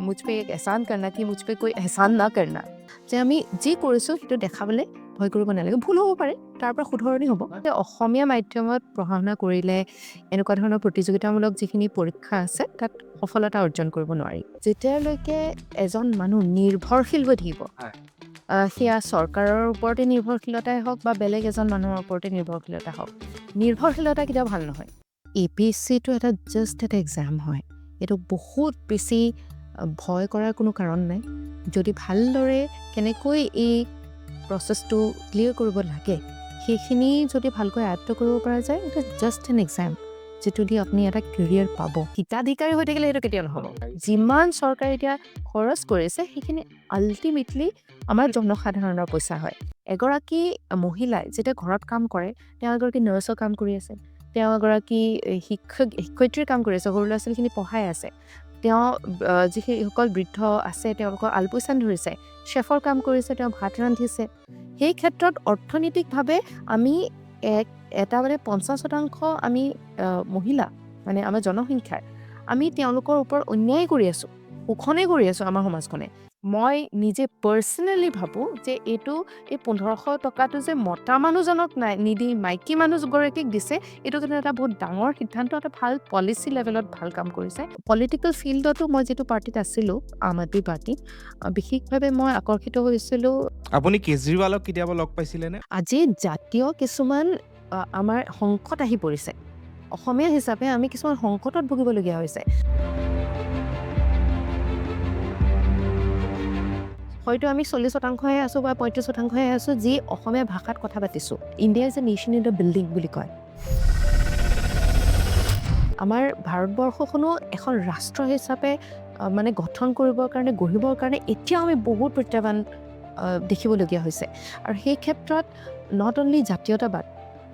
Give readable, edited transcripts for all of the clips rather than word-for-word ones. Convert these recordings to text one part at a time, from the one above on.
मुझ पे एक एहसान करना कि मुझ पे कोई एहसान না करना যে আমি যি কৰিছোঁ সেইটো দেখাবলৈ ভয় কৰিব নালাগে ভুল হ'ব পাৰে তাৰ পৰা শুধৰণি হ'ব অসমীয়া মাধ্যমত পঢ়া শুনা কৰিলে এনেকুৱা ধৰণৰ প্ৰতিযোগিতামূলক যিখিনি পৰীক্ষা আছে তাত সফলতা অৰ্জন কৰিব নোৱাৰি যেতিয়ালৈকে এজন মানুহ নিৰ্ভৰশীল হৈ থাকিব সেয়া চৰকাৰৰ ওপৰতে নিৰ্ভৰশীলতাই হওক বা বেলেগ এজন মানুহৰ ওপৰতে নিৰ্ভৰশীলতা হওক নিৰ্ভৰশীলতা কেতিয়াও ভাল নহয় APSCটো এটা জাষ্ট এটা এক্সাম হয় এইটো বহুত বেছি ভয় কৰাৰ কোনো কাৰণ নাই যদি ভালদৰে কেনেকৈ এই প্ৰচেছটো ক্লিয়াৰ কৰিব লাগে সেইখিনি যদি ভালকৈ আয়ত্ত কৰিব পৰা যায় এটা জাষ্ট এন এক্সাম যিটো দি আপুনি এটা কেৰিয়াৰ পাব হিতাধিকাৰী হৈ থাকিলে সেইটো কেতিয়াও নহ'ব যিমান চৰকাৰে এতিয়া খৰচ কৰিছে সেইখিনি আল্টিমেটলি আমাৰ জনসাধাৰণৰ পইচা হয় এগৰাকী মহিলাই যেতিয়া ঘৰত কাম কৰে তেওঁ এগৰাকী নাৰ্ছৰ কাম কৰি আছে তেওঁ এগৰাকী শিক্ষয়িত্ৰীৰ কাম কৰি আছে সৰু ল'ৰা ছোৱালীখিনি পঢ়াই আছে তেওঁ যিসকল বৃদ্ধ আছে তেওঁলোকৰ আলপৈচান ধৰিছে চেফৰ কাম কৰিছে তেওঁ ভাত ৰান্ধিছে সেই ক্ষেত্ৰত অৰ্থনৈতিকভাৱে আমি এটা মানে 50% আমি মহিলা মানে আমাৰ জনসংখ্যাৰ আমি তেওঁলোকৰ ওপৰত অন্যায় কৰি আছোঁ শোষণে কৰি আছোঁ আমাৰ সমাজখনে মই নিজে পাৰ্চনেলি ভাবোঁ যে এইটো এই 1500 টকাটো যে মতা মানুহজনক নিদি মাইকী মানুহগৰাকীক দিছে এইটো কিন্তু এটা বহুত ডাঙৰ সিদ্ধান্ত এটা ভাল পলিচি লেভেলত ভাল কাম কৰিছে পলিটিকেল ফিল্ডতো মই যিটো পাৰ্টিত আছিলোঁ আম আদমি পাৰ্টি বিশেষভাৱে মই আকৰ্ষিত হৈছিলোঁ আপুনি কেজৰিৱালক কেতিয়াবা লগ পাইছিলেনে আজি জাতীয় কিছুমান আমাৰ সংকট আহি পৰিছে অসমীয়া হিচাপে আমি কিছুমান সংকটত ভুগিবলগীয়া হৈছে হয়তো আমি 40%হে আছোঁ বা 35%হে আছোঁ যি অসমীয়া ভাষাত কথা পাতিছোঁ India is a nation in the building বুলি কয় আমাৰ ভাৰতবৰ্ষখনো এখন ৰাষ্ট্ৰ হিচাপে মানে গঠন কৰিবৰ কাৰণে গঢ়িবৰ কাৰণে এতিয়াও আমি বহুত প্ৰত্যাহ্বান দেখিবলগীয়া হৈছে আৰু সেই ক্ষেত্ৰত নট অনলি জাতীয়তাবাদ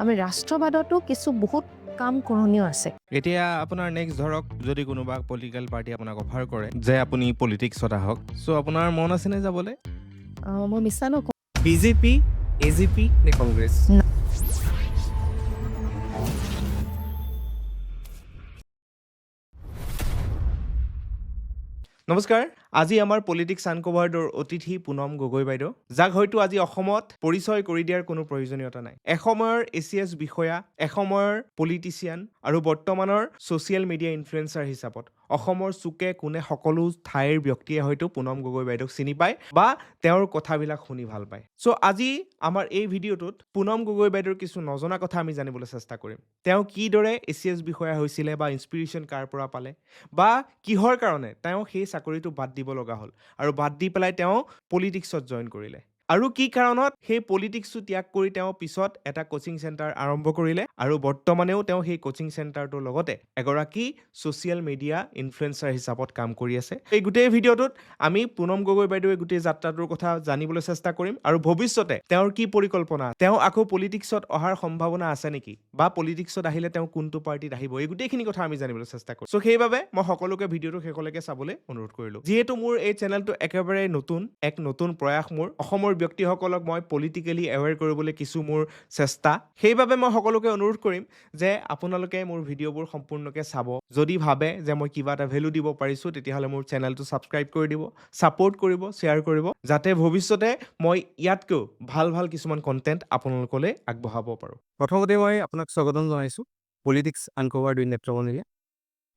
আমি ৰাষ্ট্ৰবাদতো কিছু বহুত কাম কৰণীয় আছে এতিয়া আপোনাৰ নেক্সট ধৰক যদি কোনোবা পলিটিকেল পাৰ্টি আপোনাক অফাৰ কৰে যে আপুনি পলিটিক্সত আহক চ' আপোনাৰ মন আছেনে যাবলৈ মই মিছা নকওঁ বিজেপি এজিপি নে কংগ্ৰেছ নমস্কাৰ আজি আমাৰ পলিটিক্স আনকভাৰ্ডৰ অতিথি পুনম গগৈ বাইদেউ যাক হয়তো আজি অসমত পৰিচয় কৰি দিয়াৰ কোনো প্ৰয়োজনীয়তা নাই এসময়ৰ ACS বিষয়া এসময়ৰ পলিটিচিয়ান আৰু বৰ্তমানৰ ছ'চিয়েল মিডিয়া ইনফ্লুৱেঞ্চাৰ হিচাপত অসমৰ চুকে কোণে সকলো ঠাইৰ ব্যক্তিয়ে হয়তো পুনম গগৈ বাইদেউক চিনি পায় বা তেওঁৰ কথাবিলাক শুনি ভাল পায় চ' আজি আমাৰ এই ভিডিঅ'টোত পুনম গগৈ বাইদেউৰ কিছু নজনা কথা আমি জানিবলৈ চেষ্টা কৰিম তেওঁ কিদৰে ACS বিষয়া হৈছিলে বা ইনস্পিৰেশ্যন কাৰ পৰা পালে বা কিহৰ কাৰণে তেওঁ সেই চাকৰিটো বাদ দিব লগা হ'ল আৰু বাদ দি পেলাই তেওঁ পলিটিক্সত জইন কৰিলে আৰু কি কাৰণত সেই পলিটিক্সটো ত্যাগ কৰি তেওঁ পিছত এটা কোচিং চেণ্টাৰ আৰম্ভ কৰিলে আৰু বৰ্তমানেও তেওঁ সেই কোচিং চেণ্টাৰটোৰ লগতে এগৰাকী ছ'চিয়েল মিডিয়া ইনফ্লুৱেঞ্চাৰ হিচাপত কাম কৰি আছে এই গোটেই ভিডিঅ'টোত আমি পুনম গগৈ বাইদেৱে গোটেই যাত্ৰাটোৰ কথা জানিবলৈ চেষ্টা কৰিম আৰু ভৱিষ্যতে তেওঁৰ কি পৰিকল্পনা তেওঁ আকৌ পলিটিক্সত অহাৰ সম্ভাৱনা আছে নেকি বা পলিটিক্সত আহিলে তেওঁ কোনটো পাৰ্টিত আহিব এই গোটেইখিনি কথা আমি জানিবলৈ চেষ্টা কৰিম চ' সেইবাবে মই সকলোকে ভিডিঅ'টো শেষলৈকে চাবলৈ অনুৰোধ কৰিলোঁ যিহেতু মোৰ এই চেনেলটো একেবাৰে এক নতুন প্ৰয়াস মোৰ অসমৰ ব্যক্তিসকলক মই পলিটিকেলি এৱেৰ কৰিবলৈ কিছু মোৰ চেষ্টা সেইবাবে মই সকলোকে অনুৰোধ কৰিম যে আপোনালোকে মোৰ ভিডিঅ'বোৰ সম্পূৰ্ণকৈ চাব যদি ভাবে যে মই কিবা এটা ভেলু দিব পাৰিছোঁ তেতিয়াহ'লে মোৰ চেনেলটো ছাবস্ক্ৰাইব কৰি দিব ছাপোৰ্ট কৰিব শ্বেয়াৰ কৰিব যাতে ভৱিষ্যতে মই ইয়াতকৈও ভাল কিছুমান কণ্টেণ্ট আপোনালোকলৈ আগবঢ়াব পাৰোঁ প্ৰথমতে মই আপোনাক স্বাগতম জনাইছোঁ পলিটিক্স আনকভাৰ্ড উইথ নেত্ৰমণিৰে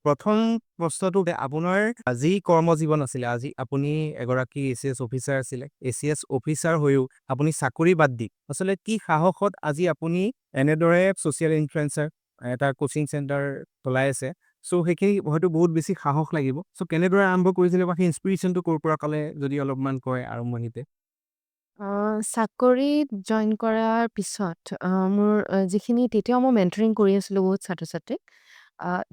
প্ৰথম প্ৰশ্নটো আপোনাৰ যি কৰ্মজীৱন আছিলে আজি আপুনি এগৰাকী ACS অফিচাৰ আছিলে ACS অফিচাৰ হৈও আপুনি চাকৰি বাদ দি আচলতে কি সাহসত আজি আপুনি এনেদৰে ছ'চিয়েল ইনফ্লুৱেঞ্চাৰ এটা কোচিং চেণ্টাৰ চলাই আছে চ' সেইখিনি হয়তো বহুত বেছি সাহস লাগিব চ' কেনেদৰে আৰম্ভ কৰিছিলে বা সেই ইনস্পিৰেশ্যনটো ক'ৰ পৰা ক'লে যদি অলপমান কয় আৰম্ভণিতে চাকৰিত জইন কৰাৰ পিছত মোৰ যিখিনি তেতিয়াও মই মেণ্টৰিং কৰি আছিলোঁ বহুত ছাত্ৰ ছাত্ৰীক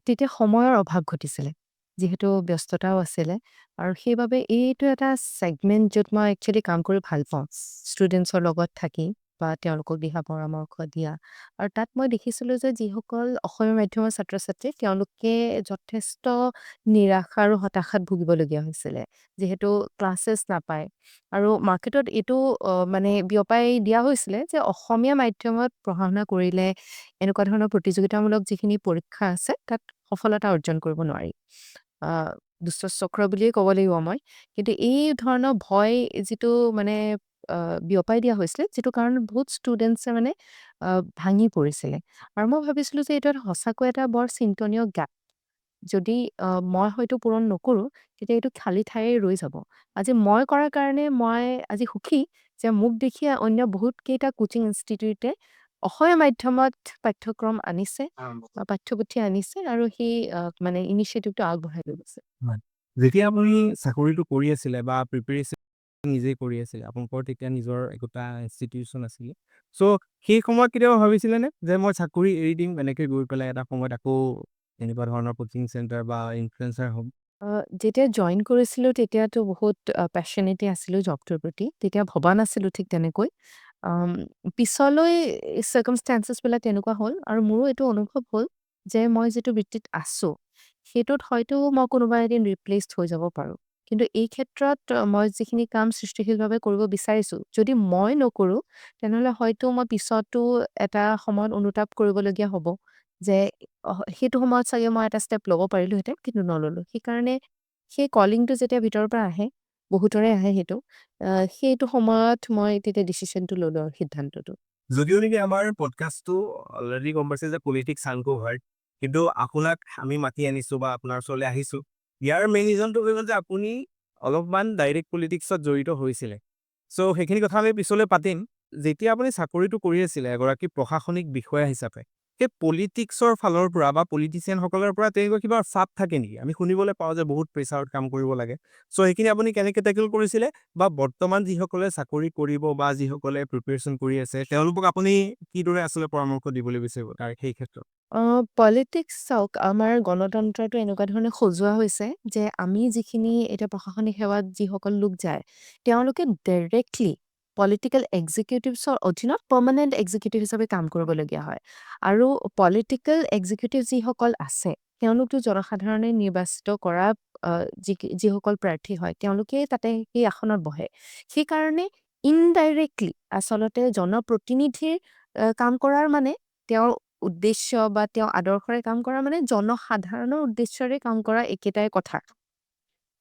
তেতিয়া সময়ৰ অভাৱ ঘটিছিলে যিহেতু ব্যস্ততাও আছিলে আৰু সেইবাবে এইটো এটা ছেগমেণ্ট য'ত মই একচুৱেলি কাম কৰি ভাল পাওঁ ষ্টুডেণ্টছৰ লগত থাকি বা তেওঁলোকক দিহা পৰামৰ্শ দিয়া আৰু তাত মই দেখিছিলোঁ যে যিসকল অসমীয়া মাধ্যমৰ ছাত্ৰ ছাত্ৰী তেওঁলোকে যথেষ্ট নিৰাশা আৰু হতাশাত ভুগিবলগীয়া হৈছিলে যিহেতু ক্লাছেছ নাপায় আৰু মাৰ্কেটত এইটো মানে বিয়পাই দিয়া হৈছিলে যে অসমীয়া মাধ্যমত পঢ়া শুনা কৰিলে এনেকুৱা ধৰণৰ প্ৰতিযোগিতামূলক যিখিনি পৰীক্ষা আছে তাত সফলতা অৰ্জন কৰিব নোৱাৰি দুষ্ট চক্ৰ বুলিয়ে ক'ব লাগিব মই। কিন্তু এই ধৰণৰ ভয় যিটো মানে বিয়পাই দিয়া হৈছিলে, যিটো কাৰণত বহুত ষ্টুডেণ্টছে মানে ভাঙি পৰিছিলে। আৰু মই ভাবিছিলোঁ যে এইটো এটা সঁচাকৈ এটা বৰ চিন্তনীয় গাপ। যদি মই হয়তো পূৰণ নকৰোঁ, তেতিয়া এইটো খালী ঠায়ে ৰৈ যাব। আজি মই কৰাৰ কাৰণে মই আজি সুখী যে মোক দেখি অন্য বহুতকেইটা কোচিং ইনষ্টিটিউটে অসমীয়া মাধ্যমত পাঠ্যক্ৰম আনিছে বা পাঠ্যপুথি আনিছে আৰু সেই মানে ইনিচিয়েটিভটো আগবঢ়াই লৈ গৈছে। হয়। যেতিয়া আপুনি চাকৰিটো কৰি আছিলে বা প্ৰিপেৰেশ্যন নিজেই কৰি আছিলে, আপোনালোকৰ তেতিয়া নিজৰ একোটা ইনষ্টিটিউচন আছিলে। চ' সেই সময়ত কেতিয়াবা ভাবিছিলেনে যে মই চাকৰি এৰি দিম, এনেকে গৈ পেলাই এটা সময়ত আকৌ এনেকুৱা ধৰণৰ কোচিং চেণ্টাৰ বা ইনফ্লুৱেঞ্চাৰ হ'ম? যেতিয়া জইন কৰিছিলোঁ তেতিয়াতো বহুত পেশ্যনেটে আছিলোঁ জবটোৰ প্ৰতি। তেতিয়া ভবা নাছিলোঁ ঠিক তেনেকৈ। আম, পিছলৈ চাৰ্কামষ্টেঞ্চেছবিলাক তেনেকুৱা হ'ল আৰু মোৰো এইটো অনুভৱ হ'ল যে মই যিটো বৃত্তিত আছোঁ, সেইটোত হয়তো মই কোনোবা এদিন ৰিপ্লেচড হৈ যাব পাৰোঁ। কিন্তু এই ক্ষেত্ৰত মই যিখিনি কাম সৃষ্টিশীলভাৱে কৰিব বিচাৰিছোঁ, যদি মই নকৰোঁ, তেনেহ'লে হয়তো মই পিছতো এটা সময়ত অনুতাপ কৰিবলগীয়া হ'ব যে সেইটো সময়ত চাগে মই এটা ষ্টেপ ল'ব পাৰিলোহেঁতেন, কিন্তু নল'লোঁ। সেইকাৰণে সেই কলিংটো যেতিয়া ভিতৰৰ পৰা আহে, বহুতৰে আহে সেইটো, সেইটো সময়ত মই তেতিয়া ডিচিশ্যনটো ল'লোঁ আৰু সিদ্ধান্তটো। যদিও নেকি আমাৰ পডকাষ্টটো অলৰেডি গম পাইছে যে পলিটিক্স আনকভাৰ্ড, কিন্তু আপোনাক আমি মাতি আনিছোঁ বা আপোনাৰ ওচৰলৈ আহিছোঁ, ইয়াৰ মেইন ৰিজনটো হৈ গ'ল যে আপুনি অলপমান ডাইৰেক্ট পলিটিক্সত জড়িত হৈছিলে। চ' সেইখিনি কথা আমি পিছলৈ পাতিম। যেতিয়া আপুনি চাকৰিটো কৰি আছিলে এগৰাকী প্ৰশাসনিক বিষয়া হিচাপে, সেই পলিটিক্সৰ ফালৰ পৰা বা পলিটিচিয়ানসকলৰ পৰা তেনেকুৱা কিবা চাপ থাকে নেকি? আমি শুনিবলৈ পাওঁ যে বহুত প্ৰেছাৰত কাম কৰিব লাগে। চ' সেইখিনি আপুনি কেনেকৈ টেকেল কৰিছিলে? বা বৰ্তমান যিসকলে চাকৰি কৰিব বা যিসকলে প্ৰিপেৰেশ্যন কৰি আছে, তেওঁলোকক আপুনি কিদৰে আচলতে পৰামৰ্শ দিবলৈ বিচাৰিব তাৰ সেই ক্ষেত্ৰত? পলিটিক্স চাওক, আমাৰ গণতন্ত্ৰটো এনেকুৱা ধৰণে সজোৱা হৈছে যে আমি যিখিনি এতিয়া প্ৰশাসনিক সেৱাত যিসকল লোক যায়, তেওঁলোকে ডাইৰেক্টলি পলিটিকেল এক্সিকিউটিভছৰ অধীনত পাৰ্মানেণ্ট এক্সিকিউটিভ হিচাপে কাম কৰিবলগীয়া হয়। আৰু পলিটিকেল এক্সিকিউটিভ যিসকল আছে, তেওঁলোকতো জনসাধাৰণে নিৰ্বাচিত কৰা যিসকল প্ৰাৰ্থী হয়, তেওঁলোকেই তাতে সেই আসনত বহে। সেইকাৰণে ইনডাইৰেক্টলি আচলতে জনপ্ৰতিনিধিৰ কাম কৰাৰ মানে তেওঁৰ উদ্দেশ্য বা তেওঁ আদৰ্শৰে কাম কৰা মানে জনসাধাৰণৰ উদ্দেশ্যৰে কাম কৰা একেটাই কথা।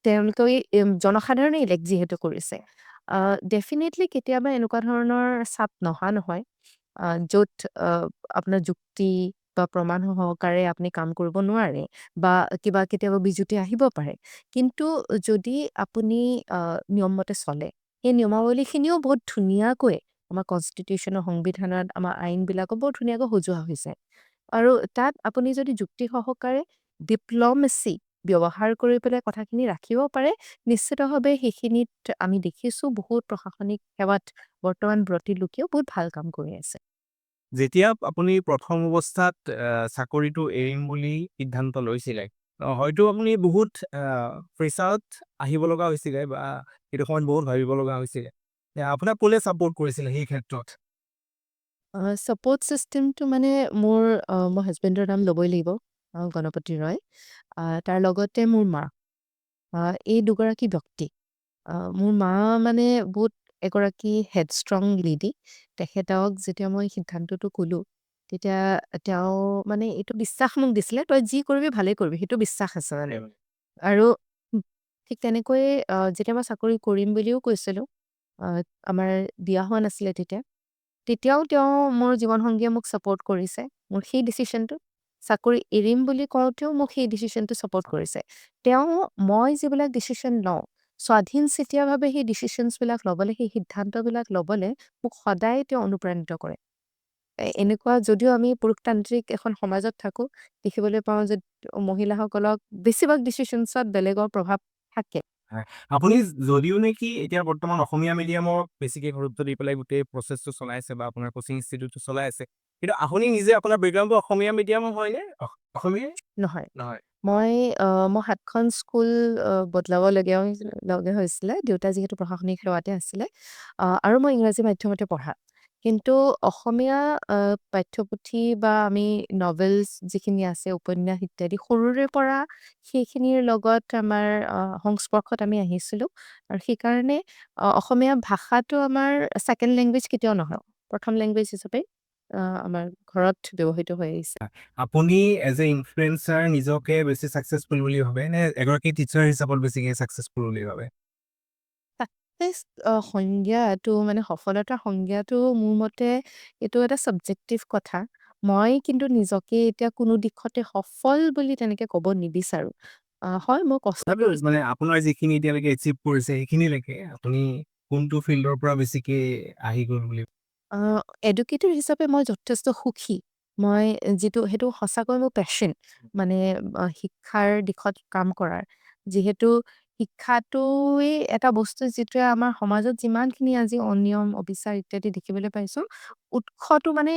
তেওঁলোকে জনসাধাৰণে ইলেক্ট যিহেতু কৰিছে। ডেফিনেটলি কেতিয়াবা এনেকুৱা ধৰণৰ চাপ নহা নহয়, য'ত আপোনাৰ যুক্তি বা প্ৰমাণ সহকাৰে আপুনি কাম কৰিব নোৱাৰে বা কেতিয়াবা বিজুতি আহিব পাৰে। কিন্তু যদি আপুনি নিয়মমতে চলে, সেই নিয়মাৱলীখিনিও বহুত ধুনীয়াকৈ আমাৰ কনষ্টিটিউশ্যনৰ সংবিধানত আমাৰ আইনবিলাকো বৰ ধুনীয়াকৈ সজোৱা হৈছে। আৰু তাত আপুনি যদি যুক্তি সহকাৰে ডিপ্ল'মেচি ব্যৱহাৰ কৰি পেলাই কথাখিনি ৰাখিব পাৰে, নিশ্চিতভাৱে সেইখিনিত আমি দেখিছোঁ বহুত প্ৰশাসনিক সেৱাত বৰ্তমান ব্ৰতী লোকেও বহুত ভাল কাম কৰি আছে। যেতিয়া আপুনি প্ৰথম অৱস্থাত চাকৰিটো এৰিম বুলি সিদ্ধান্ত লৈছিলে, হয়তো আপুনি বহুত প্ৰেছাৰত আহিব লগা হৈছিলে বা সেইটো সময়ত বহুত ভাবিব লগা হৈছিলে। আপোনাক কোনে ছাপোৰ্ট কৰিছিলে সেই ক্ষেত্ৰত? ছাপোৰ্ট ছিষ্টেমটো মানে মোৰ হাজবেণ্ডৰ নাম ল'বই লাগিব, গণপতি ৰয়। তাৰ লগতে মোৰ মা। এই দুগৰাকী ব্যক্তি। মোৰ মা মানে বহুত এগৰাকী হেডষ্ট্ৰং লেডি। তেখেতক যেতিয়া মই সিদ্ধান্তটো ক'লোঁ, তেতিয়া তেওঁ মানে এইটো বিশ্বাস মোক দিছিলে, তই যি কৰিবি ভালেই কৰিবি, সেইটো বিশ্বাস আছে মানে। আৰু ঠিক তেনেকৈয়ে যেতিয়া মই চাকৰি কৰিম বুলিও কৈছিলোঁ, আমাৰ বিয়া হোৱা নাছিলে তেতিয়া। তেতিয়াও তেওঁ মোৰ জীৱনসংগীয়ে মোক ছাপোৰ্ট কৰিছে মোৰ সেই ডিচিশ্যনটোত। চাকৰি এৰিম বুলি কওঁতেও মোক সেই ডিচিশ্যনটো ছাপোৰ্ট কৰিছে। মই যিবিলাক ডিচিশ্যন লওঁ, স্বাধীনচিতীয়াভাৱে সেই ডিচিশ্যনছবিলাক ল'বলৈ, সেই সিদ্ধান্তবিলাক ল'বলৈ মোক সদায় তেওঁ অনুপ্ৰাণিত কৰে। এনেকুৱা যদিও আমি পুৰুষতান্ত্ৰিক এখন সমাজত থাকোঁ, দেখিবলৈ পাওঁ যে মহিলাসকলক বেছিভাগ ডিচিশ্যনছত বেলেগৰ প্ৰভাৱ থাকে। হয়। আপুনি যদিও নেকি এতিয়া বৰ্তমান অসমীয়া মিডিয়ামক বেছিকে গুৰুত্ব দি পেলাই গোটেই প্ৰচেছটো চলাই আছে বা আপোনাৰ কোচিং ইনষ্টিটিউটটো চলাই আছে, কিন্তু আপুনি নিজে আপোনাৰ বেকগ্ৰাউণ্ডটো অসমীয়া মিডিয়ামৰ হয়নে? অসমীয়া নহয়। নহয়। মই ৭খন স্কুল লগা হৈছিলে। দেউতা যিহেতু প্ৰশাসনিক সেৱাতে আছিলে। আৰু মই ইংৰাজী মাধ্যমতে পঢ়া। কিন্তু অসমীয়া পাঠ্যপুথি বা আমি নভেলছ যিখিনি আছে, উপন্যাস ইত্যাদি সৰুৰে পৰা সেইখিনিৰ লগত আমাৰ সংস্পৰ্শত আমি আহিছিলোঁ। আৰু সেইকাৰণে অসমীয়া ভাষাটো আমাৰ ছেকেণ্ড লেংগুৱেজ কেতিয়াও নহয়। প্ৰথম লেংগুৱেজ হিচাপে আমাৰ ঘৰত ব্যৱহৃত হৈ আহিছে। আপুনি এজ এ ইনফ্লুৱেঞ্চাৰ নিজকে বেছি ছাকচেছফুল বুলি ভাবে নে এগৰাকী টিচাৰ হিচাপত বেছিকে ছাকচেছফুল বুলি ভাবে? ছাকচেছ সংজ্ঞাটো মানে সফলতাৰ সংজ্ঞাটো মোৰ মতে এইটো এটা ছাবজেক্টিভ কথা। মই কিন্তু নিজকে এতিয়া কোনো দিশতে সফল বুলি তেনেকে ক'ব নিবিচাৰোঁ। হয়, মই কষ্ট কৰিছোঁ। মানে আপোনাৰ যিখিনি এতিয়ালৈকে এচিভ কৰিছে সেইখিনিলৈকে আপুনি কোনটো ফিল্ডৰ পৰা বেছিকে আহি গ'ল বুলি আ, এডুকেটেড হিচাপে মই যথেষ্ট সুখী। মই যিটো সেইটো সঁচাকৈ মোৰ পেশ্বন। মানে শিক্ষাৰ দিশত কাম কৰাৰ। যিহেতু শিক্ষাটোৱেই এটা বস্তু যিটোৱে আমাৰ সমাজত যিমানখিনি আজি অনিয়ম, অবিচাৰ ইত্যাদি দেখিবলৈ পাইছোঁ, উৎসটো মানে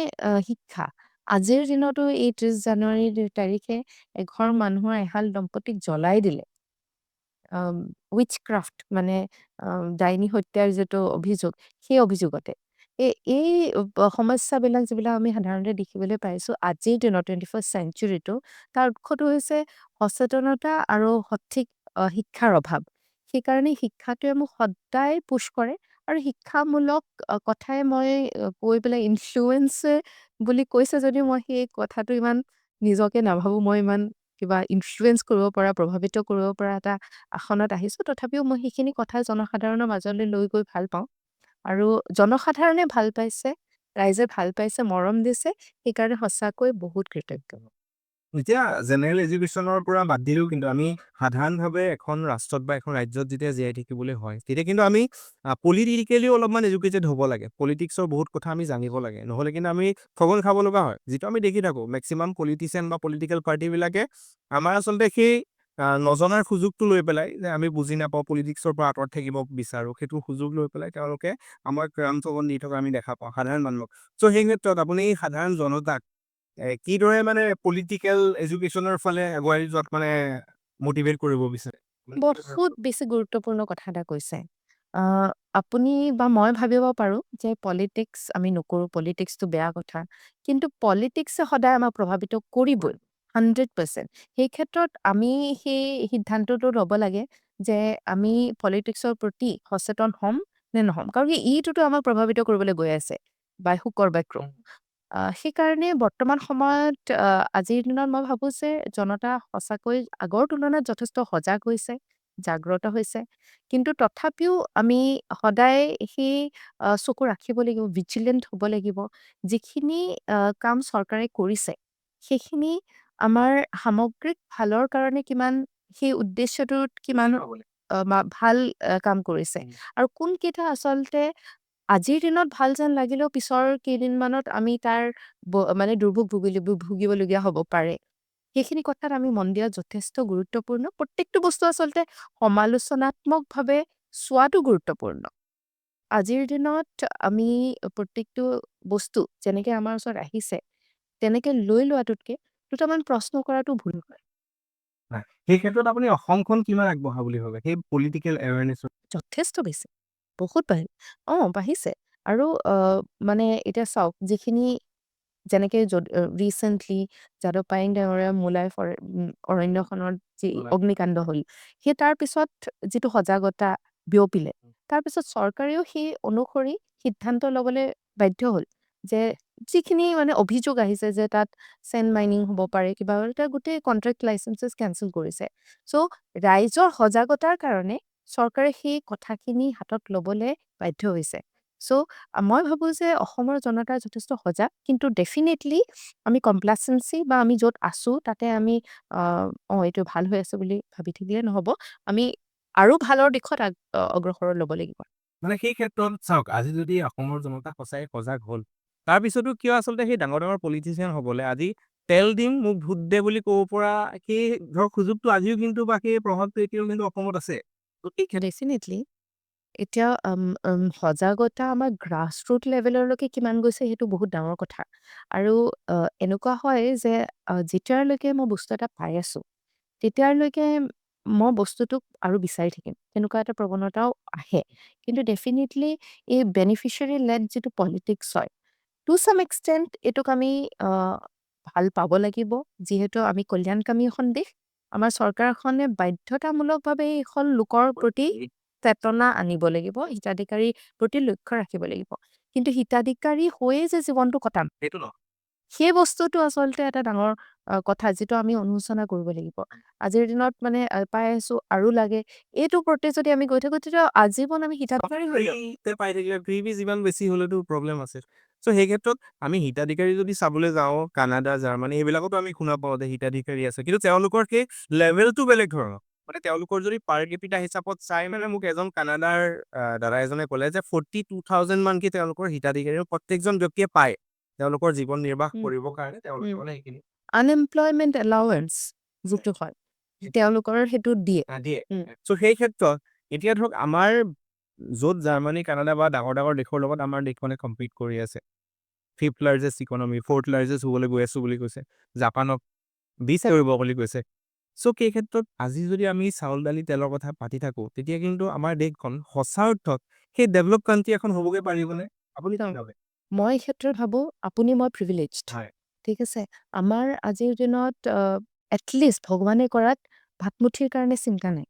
শিক্ষা। আজিৰ দিনতো এই ৩০ জানুৱাৰী তাৰিখে এঘৰ মানুহৰ এহাল দম্পতীক জ্বলাই দিলে। উইটচক্ৰাফ্ট মানে ডাইনী হত্যাৰ যিটো অভিযোগ, সেই অভিযোগতে। এই সমস্যাবিলাক যিবিলাক আমি সাধাৰণতে দেখিবলৈ পাইছোঁ আজিৰ দিনত 21st চেঞ্চুৰীটো, তাৰ উৎসটো হৈছে সচেতনতা আৰু সঠিক শিক্ষাৰ অভাৱ। সেইকাৰণে শিক্ষাটোৱে মোক সদায় পুছ কৰে আৰু শিক্ষামূলক কথাই মই কৈ পেলাই ইনফ্লুৱেঞ্চাৰ বুলি কৈছে যদিও মই সেই কথাটো ইমান নিজকে নাভাবোঁ। মই ইমান কিবা ইনফ্লুৱেঞ্চ কৰিব পৰা, প্ৰভাৱিত কৰিব পৰা এটা আসনত আহিছোঁ। তথাপিও মই সেইখিনি কথা জনসাধাৰণৰ মাজলৈ লৈ গৈ ভাল পাওঁ। আৰু জনসাধাৰণে ভাল পাইছে, ৰাইজে ভাল পাইছে, মৰম দিছে। সেইকাৰণে সঁচাকৈ বহুত কৃতজ্ঞ। এতিয়া জেনেৰেল এডুকেশ্যনৰ পৰা বাদ দিলেও কিন্তু আমি সাধাৰণভাৱে এখন ৰাষ্ট্ৰত বা এখন ৰাজ্যত যেতিয়া জীয়াই থাকিবলৈ হয় তেতিয়া কিন্তু আমি পলিটিকেলিও অলপমান এডুকেটেড হ'ব লাগে। পলিটিক্সৰ বহুত কথা আমি জানিব লাগে। নহ'লে কিন্তু আমি ঠগন খাব লগা হয়। যিটো আমি দেখি থাকোঁ মেক্সিমাম পলিটিচিয়ান বা পলিটিকেল পাৰ্টিবিলাকে আমাৰ আচলতে সেই নজনাৰ সুযোগটো লৈ পেলাই যে আমি বুজি নাপাওঁ পলিটিক্সৰ পৰা আঁতৰত থাকিব বিচাৰোঁ সেইটো সুযোগ লৈ পেলাই তেওঁলোকে আমাক ঠগন দি থকা আমি দেখা পাওঁ সাধাৰণ মানুহক। চ' সেই ক্ষেত্ৰত আপুনি সাধাৰণ জনতাক কিদৰে মানে পলিটিকেল এডুকেশ্যনৰ ফালে আগুৱাই যোৱাত মানে মটিভেট কৰিব বিচাৰে? মানে কি ধৰণৰ বহুত বেছি গুৰুত্বপূৰ্ণ কথা এটা কৈছে। আ, আপুনি বা মই ভাবিব পাৰোঁ যে পলিটিক্স আমি নকৰোঁ, পলিটিক্সটো বেয়া কথা। কিন্তু পলিটিক্সে সদায় আমাক প্ৰভাৱিত কৰিবই, 100%। সেই ক্ষেত্ৰত আমি সেই সিদ্ধান্তটো ল'ব লাগে যে আমি পলিটিক্সৰ প্ৰতি সচেতন হ'ম নে নহ'ম। কাৰণ কি ইটোতো আমাক প্ৰভাৱিত কৰিবলৈ গৈ আছে, বাই হুক অৰ বাই ক্ৰুক। সেইকাৰণে বৰ্তমান সময়ত আজিৰ দিনত মই ভাবোঁ যে জনতা সঁচাকৈ আগৰ তুলনাত যথেষ্ট সজাগ হৈছে, জাগ্ৰত হৈছে। কিন্তু তথাপিও আমি সদায় সেই চকু ৰাখিব লাগিব, ভিজিলেন্ট হ'ব লাগিব। যিখিনি কাম চৰকাৰে কৰিছে, সেইখিনি আমাৰ সামগ্ৰিক ভালৰ কাৰণে কিমান সেই উদ্দেশ্যটোত কিমান ভাল কাম কৰিছে। আৰু কোনকেইটা আচলতে আজিৰ দিনত ভাল যেন লাগিলেও পিছৰ কেইদিনমানত আমি তাৰ মানে দুৰ্ভোগ ভুগিবলগীয়া হ'ব পাৰে। সেইখিনি কথাত আমি মন দিয়া যথেষ্ট গুৰুত্বপূৰ্ণ। প্ৰত্যেকটো বস্তু আচলতে সমালোচনাত্মকভাৱে চোৱাটো গুৰুত্বপূৰ্ণ। আজিৰ দিনত আমি প্ৰত্যেকটো বস্তু যেনেকে আমাৰ ওচৰত আহিছে, তেনেকে লৈ লোৱাটোতকে দুটামান প্ৰশ্ন কৰাটো ভুল হয়। নাই। সেই ক্ষেত্ৰত আপুনি অসমখন কিমান আগবঢ়া বুলি ভাবে? সেই পলিটিকেল এৱাৰনেছৰ যথেষ্ট বেছি। বহুত বাঢ়িছে। আৰু মানে এতিয়া চাওক যিখিনি যেনেকে ৰিচেন্টলি যাদৱ পায়েং ডাঙৰীয়া মোলাই অৰণ্যখনৰ যি অগ্নিকাণ্ড হ'ল, সেই তাৰ পিছত যিটো সজাগতা বিয়পিলে, তাৰ পিছত চৰকাৰেও সেই অনুসৰি সিদ্ধান্ত ল'বলৈ বাধ্য হ'ল যে যিখিনি মানে অভিযোগ আহিছে যে তাত চেণ্ড মাইনিং হ'ব পাৰে কিবা এটা গোটেই কন্ট্ৰেক্ট লাইচেন্সেছ কেনচেল কৰিছে। চ' ৰাইজৰ সজাগতাৰ কাৰণে চৰকাৰে সেই কথাখিনি হাতত ল'বলৈ বাধ্য হৈছে। চ' মই ভাবোঁ যে অসমৰ জনতা যথেষ্ট সজাগ। কিন্তু ডেফিনেটলি আমি কমপ্লাচেঞ্চি বা আমি য'ত আছোঁ তাতে আমি এইটো ভাল হৈ আছে বুলি ভাবি থাকিলে নহ'ব। আমি আৰু ভালৰ দিশত অগ্ৰসৰ ল'ব লাগিব। মানে সেই ক্ষেত্ৰত চাওক আজি যদি অসমৰ জনতা সঁচাই সজাগ হ'ল তাৰপিছতো কিয় আচলতে সেই ডাঙৰ ডাঙৰ পলিটিচিয়ান হ'বলৈ আজি তেল দিম মোক ভোট দে বুলি ক'ব পৰা সেই ধৰক সুযোগটো আজিও কিন্তু বা সেই প্ৰভাৱটো এতিয়াও কিন্তু অসমত আছে। ত' এই ক্ষেত্ৰত ডেফিনেটলি এতিয়া সজাগতা আমাৰ গ্ৰাছৰুট লেভেললৈকে কিমান গৈছে সেইটো বহুত ডাঙৰ কথা। আৰু এনেকুৱা হয় যে যেতিয়ালৈকে মই বস্তু এটা পাই আছোঁ, তেতিয়ালৈকে মই বস্তুটোক আৰু বিচাৰি থাকিম। তেনেকুৱা এটা প্ৰৱণতাও আহে। কিন্তু ডেফিনেটলি এই বেনিফিচিয়াৰী লেড যিটো পলিটিক্স হয়, টু চাম এক্সটেণ্ট এইটোক আমি ভাল পাব লাগিব। যিহেতু আমি কল্যাণকামী এখন দেশ, আমাৰ চৰকাৰখনে বাধ্যতামূলকভাৱে এইখন লোকৰ প্ৰতি চেতনা আনিব লাগিব, হিতাধিকাৰীৰ প্ৰতি লক্ষ্য ৰাখিব লাগিব। কিন্তু হিতাধিকাৰী হৈয়ে যে জীৱনটো কটাম সেইটো নহয়। সেই বস্তুটো আচলতে এটা ডাঙৰ কথা যিটো আমি অনুশোচনা কৰিব লাগিব। আজিৰ দিনত মানে পাই আছোঁ আৰু লাগে। এইটোৰ প্ৰতি যদি আমি গৈ থাকোঁ তেতিয়া আজীৱন আমি হিতাধিকাৰী হৈ যাম। ফ্ৰীতে পাই থাকিলে ফ্ৰী যিমান বেছি হ'লেতো প্ৰব্লেম আছে। চ' সেই ক্ষেত্ৰত আমি হিতাধিকাৰী যদি চাবলৈ যাওঁ কানাডা, জাৰ্মানী এইবিলাকতো আমি শুনা পাওঁ যে হিতাধিকাৰী আছে। কিন্তু তেওঁলোকৰ সেই লেভেলটো বেলেগ ধৰণৰ। মানে তেওঁলোকৰ যদি পাৰ কেপিটা হিচাপত চাই মানে মোক এজন কানাডাৰ দাদা এজনে ক'লে যে 42,000 মানকে তেওঁলোকৰ হিতাধিকাৰী প্ৰত্যেকজন ব্যক্তিয়ে পায়। তেওঁলোকৰ জীৱন নিৰ্বাহ উম, কৰিবৰ কাৰণে তেওঁলোকে উম। মানে সেইখিনি আনএমপ্লয়মেণ্ট এলাউৱেন্স যিটো হয়, তেওঁলোকৰ সেইটো দিয়ে। দিয়ে। উম, চ' সেই ক্ষেত্ৰত এতিয়া ধৰক আমাৰ য'ত জাৰ্মানী, কানাডা বা ডাঙৰ ডাঙৰ দেশৰ লগত আমাৰ দেশখনে কম্পিট কৰি আছে। 5th largest economy, 4th largest হ'বলৈ গৈ আছোঁ বুলি কৈছে। জাপানক বিচ কৰিব বুলি কৈছে। চ' সেই ক্ষেত্ৰত আজি যদি আমি চাউল, দালি, তেলৰ কথা পাতি থাকোঁ, তেতিয়া কিন্তু আমাৰ দেশখন সঁচা অৰ্থত সেই ডেভেলপ কাণ্ট্ৰি এখন হ'বগে পাৰিবনে? আপুনি কি ভাবে? মই এই ক্ষেত্ৰত ভাবোঁ আপুনি মই প্ৰিভিলেজড। হয়। ঠিক আছে? আমাৰ আজিৰ দিনত এটলিষ্ট ভগৱানে কৰাত ভাতমুঠিৰ কাৰণে চিন্তা নাই।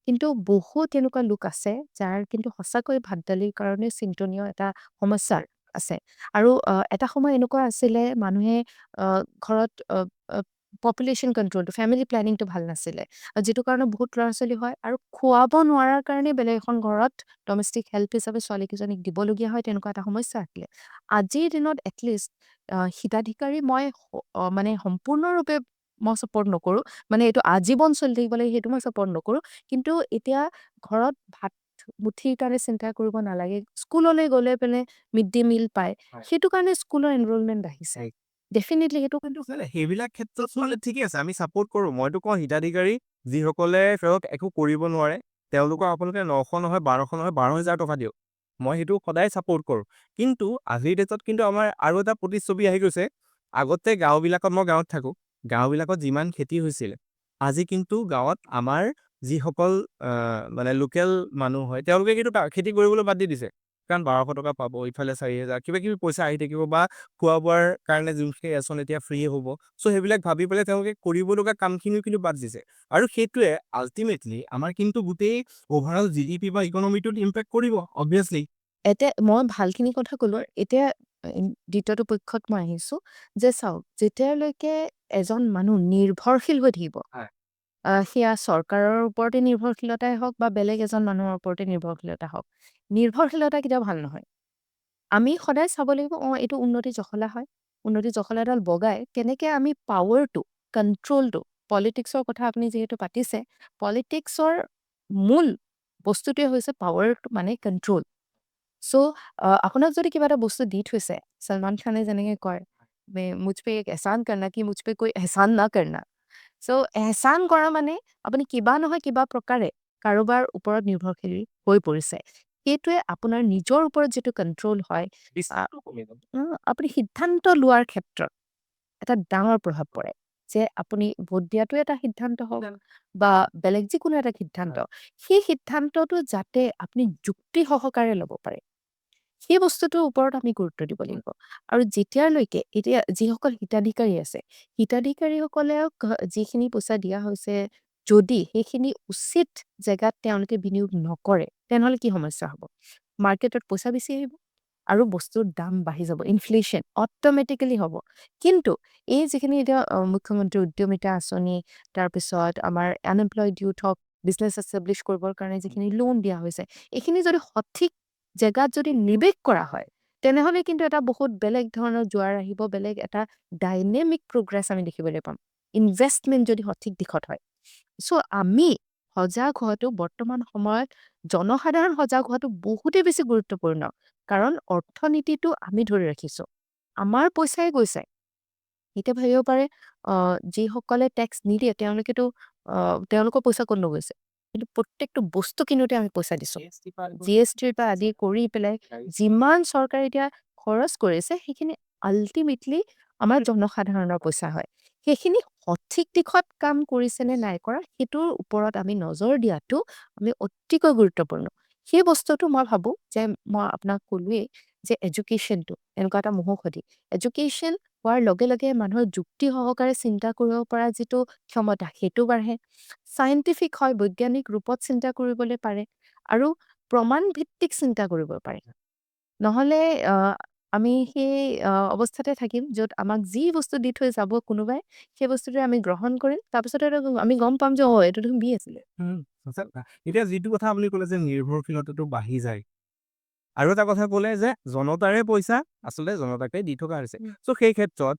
কিন্তু বহুত এনেকুৱা লোক আছে যাৰ কিন্তু সঁচাকৈ ভাত দালিৰ কাৰণে চিন্তনীয় এটা সমস্যা আছে। আৰু এটা সময় এনেকুৱা আছিলে মানুহে ঘৰত পপুলেশ্যন কণ্ট্ৰলটো ফেমিলি প্লেনিংটো ভাল নাছিলে। যিটো কাৰণে বহুত ল'ৰা-ছোৱালী হয় আৰু খুৱাব নোৱাৰাৰ কাৰণে বেলেগ এখন ঘৰত ডমেষ্টিক হেল্প হিচাপে ছোৱালীকেইজনীক দিবলগীয়া হয় তেনেকুৱা এটা সমস্যা আছিলে। আজিৰ দিনত এটলিষ্ট হিতাধিকাৰী মই মানে সম্পূৰ্ণৰূপে মই ছাপৰ্ট নকৰোঁ। মানে এইটো আজীৱন চলি থাকিব লাগে সেইটো মই ছাপৰ্ট নকৰোঁ। কিন্তু এতিয়া ঘৰত ভাত মুঠিৰ কাৰণে চিন্তা কৰিব নালাগে। স্কুললৈ গ'লে পেলাই মিড ডে মিল পায়। হয়। সেইটো কাৰণে স্কুলৰ এনৰলমেণ্ট বাঢ়িছে। হয়। ডেফিনেটলি সেইটো কিন্তু সেইবিলাক ক্ষেত্ৰত মানে ঠিকে আছে, আমি ছাপোৰ্ট কৰোঁ। মইতো কওঁ হিতাধিকাৰী যিসকলে ধৰক একো কৰিব নোৱাৰে, তেওঁলোকক আপোনালোকে 900 নহয়, 1200 নহয়, 12,000 টকা দিয়ক। মই সেইটো সদায় ছাপোৰ্ট কৰোঁ। কিন্তু আজিৰ ডেটত কিন্তু আমাৰ আৰু এটা প্ৰতিচ্ছবি আহি গৈছে। আগতে গাঁওবিলাকত মই গাঁৱত থাকোঁ। গাঁওবিলাকত যিমান খেতি হৈছিল, আজি কিন্তু গাঁৱত আমাৰ যিসকল মানে লোকেল মানুহ হয়, তেওঁলোকে কিন্তু খেতি কৰিবলৈ বাদ দি দিছে। কাৰণ 1200 টকা পাব, ইফালে 4,000 কিবা-কিবি পইচা আহি থাকিব বা খোৱা-বোৱাৰ কাৰণে যোনখিনি ৰেচন এতিয়া ফ্ৰী হ'ব। চ' সেইবিলাক ভাবি পেলাই তেওঁলোকে কৰিব লগা কামখিনিও কিন্তু বাদ দিছে। আৰু সেইটোৱে আল্টিমেটলি আমাৰ কিন্তু গোটেই অভাৰঅল GDP বা ইকনমিটোত ইম্পেক্ট কৰিব অবভিয়াছলি। এতিয়া মই ভালখিনি কথা ক'লোঁ। এতিয়া দ্বিতীয়টো পক্ষত মই আহিছোঁ যে চাওক যেতিয়ালৈকে এজন মানুহ নিৰ্ভৰশীল হৈ থাকিব হয়। সেয়া চৰকাৰৰ ওপৰতে নিৰ্ভৰশীলতাই হওক বা বেলেগ এজন মানুহৰ ওপৰতে নিৰ্ভৰশীলতা হওক। নিৰ্ভৰশীলতা কেতিয়াও ভাল নহয়। আমি সদায় চাব লাগিব এইটো উন্নতি জখলা হয়। উন্নতি জখলাডাল বগাই কেনেকে আমি পাৱাৰটো, কণ্ট্ৰলটো পলিটিক্সৰ কথা আপুনি যিহেতু পাতিছে, পলিটিক্সৰ মূল বস্তুটোৱে হৈছে পাৱাৰটো মানে কণ্ট্ৰল। চ' আপোনাক যদি কিবা এটা বস্তু দি থৈছে, সলমান খানে যেনেকে কয়, মুঝ পে এক এহছান কৰনা কি মুঝ পে কোই এহছান না কৰনা। চ' এহছান কৰা মানে আপুনি কিবা নহয় কিবা প্ৰকাৰে কাৰোবাৰ ওপৰত নিৰ্ভৰশীল হৈ পৰিছে। সেইটোৱে আপোনাৰ নিজৰ ওপৰত যিটো কণ্ট্ৰল হয়, বিশ্বাসটো কমি যাব। আপুনি সিদ্ধান্ত লোৱাৰ ক্ষেত্ৰত এটা ডাঙৰ প্ৰভাৱ পৰে। যে আপুনি ভোট দিয়াটো এটা সিদ্ধান্ত হওক বা বেলেগ যিকোনো এটা সিদ্ধান্ত, সেই সিদ্ধান্তটো যাতে আপুনি যুক্তি সহকাৰে ল'ব পাৰে। সেই বস্তুটোৰ ওপৰত আমি গুৰুত্ব দিব লাগিব। আৰু যেতিয়ালৈকে এতিয়া যিসকল হিতাধিকাৰী আছে, হিতাধিকাৰীসকলক যিখিনি পইচা দিয়া হৈছে, যদি সেইখিনি উচিত জেগাত তেওঁলোকে বিনিয়োগ নকৰে, তেনেহ'লে কি সমস্যা হ'ব? মাৰ্কেটত পইচা বেছি আহিব আৰু বস্তুৰ দাম বাঢ়ি যাব। ইনফ্লেশ্যন অট'মেটিকেলি হ'ব। কিন্তু এই যিখিনি এতিয়া মুখ্যমন্ত্ৰী উদ্যমিতা আঁচনি, তাৰপিছত আমাৰ আনএমপ্লয়ড ইউথক বিজনেছ এষ্টাব্লিছ কৰিবৰ কাৰণে যিখিনি লোন দিয়া হৈছে, এইখিনি যদি সঠিক জেগাত যদি নিৱেশ কৰা হয়, তেনেহ'লে কিন্তু এটা বহুত বেলেগ ধৰণৰ জোৱাৰ আহিব, বেলেগ এটা ডাইনেমিক প্ৰগ্ৰেছ আমি দেখিবলৈ পাম। ইনভেষ্টমেণ্ট যদি সঠিক দিশত হয়। চ' আমি সজাগ হোৱাটো বৰ্তমান সময়ত জনসাধাৰণ সজাগ হোৱাটো বহুতেই বেছি গুৰুত্বপূৰ্ণ। কাৰণ অৰ্থনীতিটো আমি ধৰি ৰাখিছোঁ। আমাৰ পইচাই গৈছে। এতিয়া ভাবিব পাৰে যিসকলে টেক্স নিদিয়ে তেওঁলোকৰ পইচা ক'তনো গৈছে? কিন্তু প্ৰত্যেকটো বস্তু কিনোতে আমি পইচা দিছোঁ। GSTৰ পৰা আদি কৰি পেলাই যিমান চৰকাৰে এতিয়া খৰচ কৰিছে, সেইখিনি আল্টিমেটলি আমাৰ জনসাধাৰণৰ পইচা হয়। সেইখিনি সঠিক দিশত কাম কৰিছে নে নাই কৰা, সেইটোৰ ওপৰত আমি নজৰ দিয়াটো আমি অতিকৈ গুৰুত্বপূৰ্ণ। সেই বস্তুটো মই ভাবোঁ যে মই আপোনাক ক'লোৱেই যে এডুকেশ্যনটো এনেকুৱা এটা মহৌষধি। এডুকেশ্যন হোৱাৰ লগে লগে মানুহৰ যুক্তি সহকাৰে চিন্তা কৰিব পৰা যিটো ক্ষমতা, সেইটো বাঢ়ে। চাইণ্টিফিক হয়, বৈজ্ঞানিক ৰূপত চিন্তা কৰিবলৈ পাৰে আৰু প্ৰমাণ ভিত্তিক চিন্তা কৰিব পাৰে। নহ'লে আমি সেই অৱস্থাতে থাকিম য'ত আমাক যি বস্তু দি থৈ যাব কোনোবাই, সেই বস্তুটোৱে আমি গ্ৰহণ কৰিম। তাৰপিছতে আৰু আমি গম পাম যে এইটো দেখোন বি আছিলে। সঁচা কথা। এতিয়া যিটো কথা আপুনি ক'লে যে নিৰ্ভৰশীলতাটো বাঢ়ি যায়। আৰু এটা কথা ক'লে যে জনতাৰে পইচা আচলতে জনতাকে দি থকা হৈছে। চ' সেই ক্ষেত্ৰত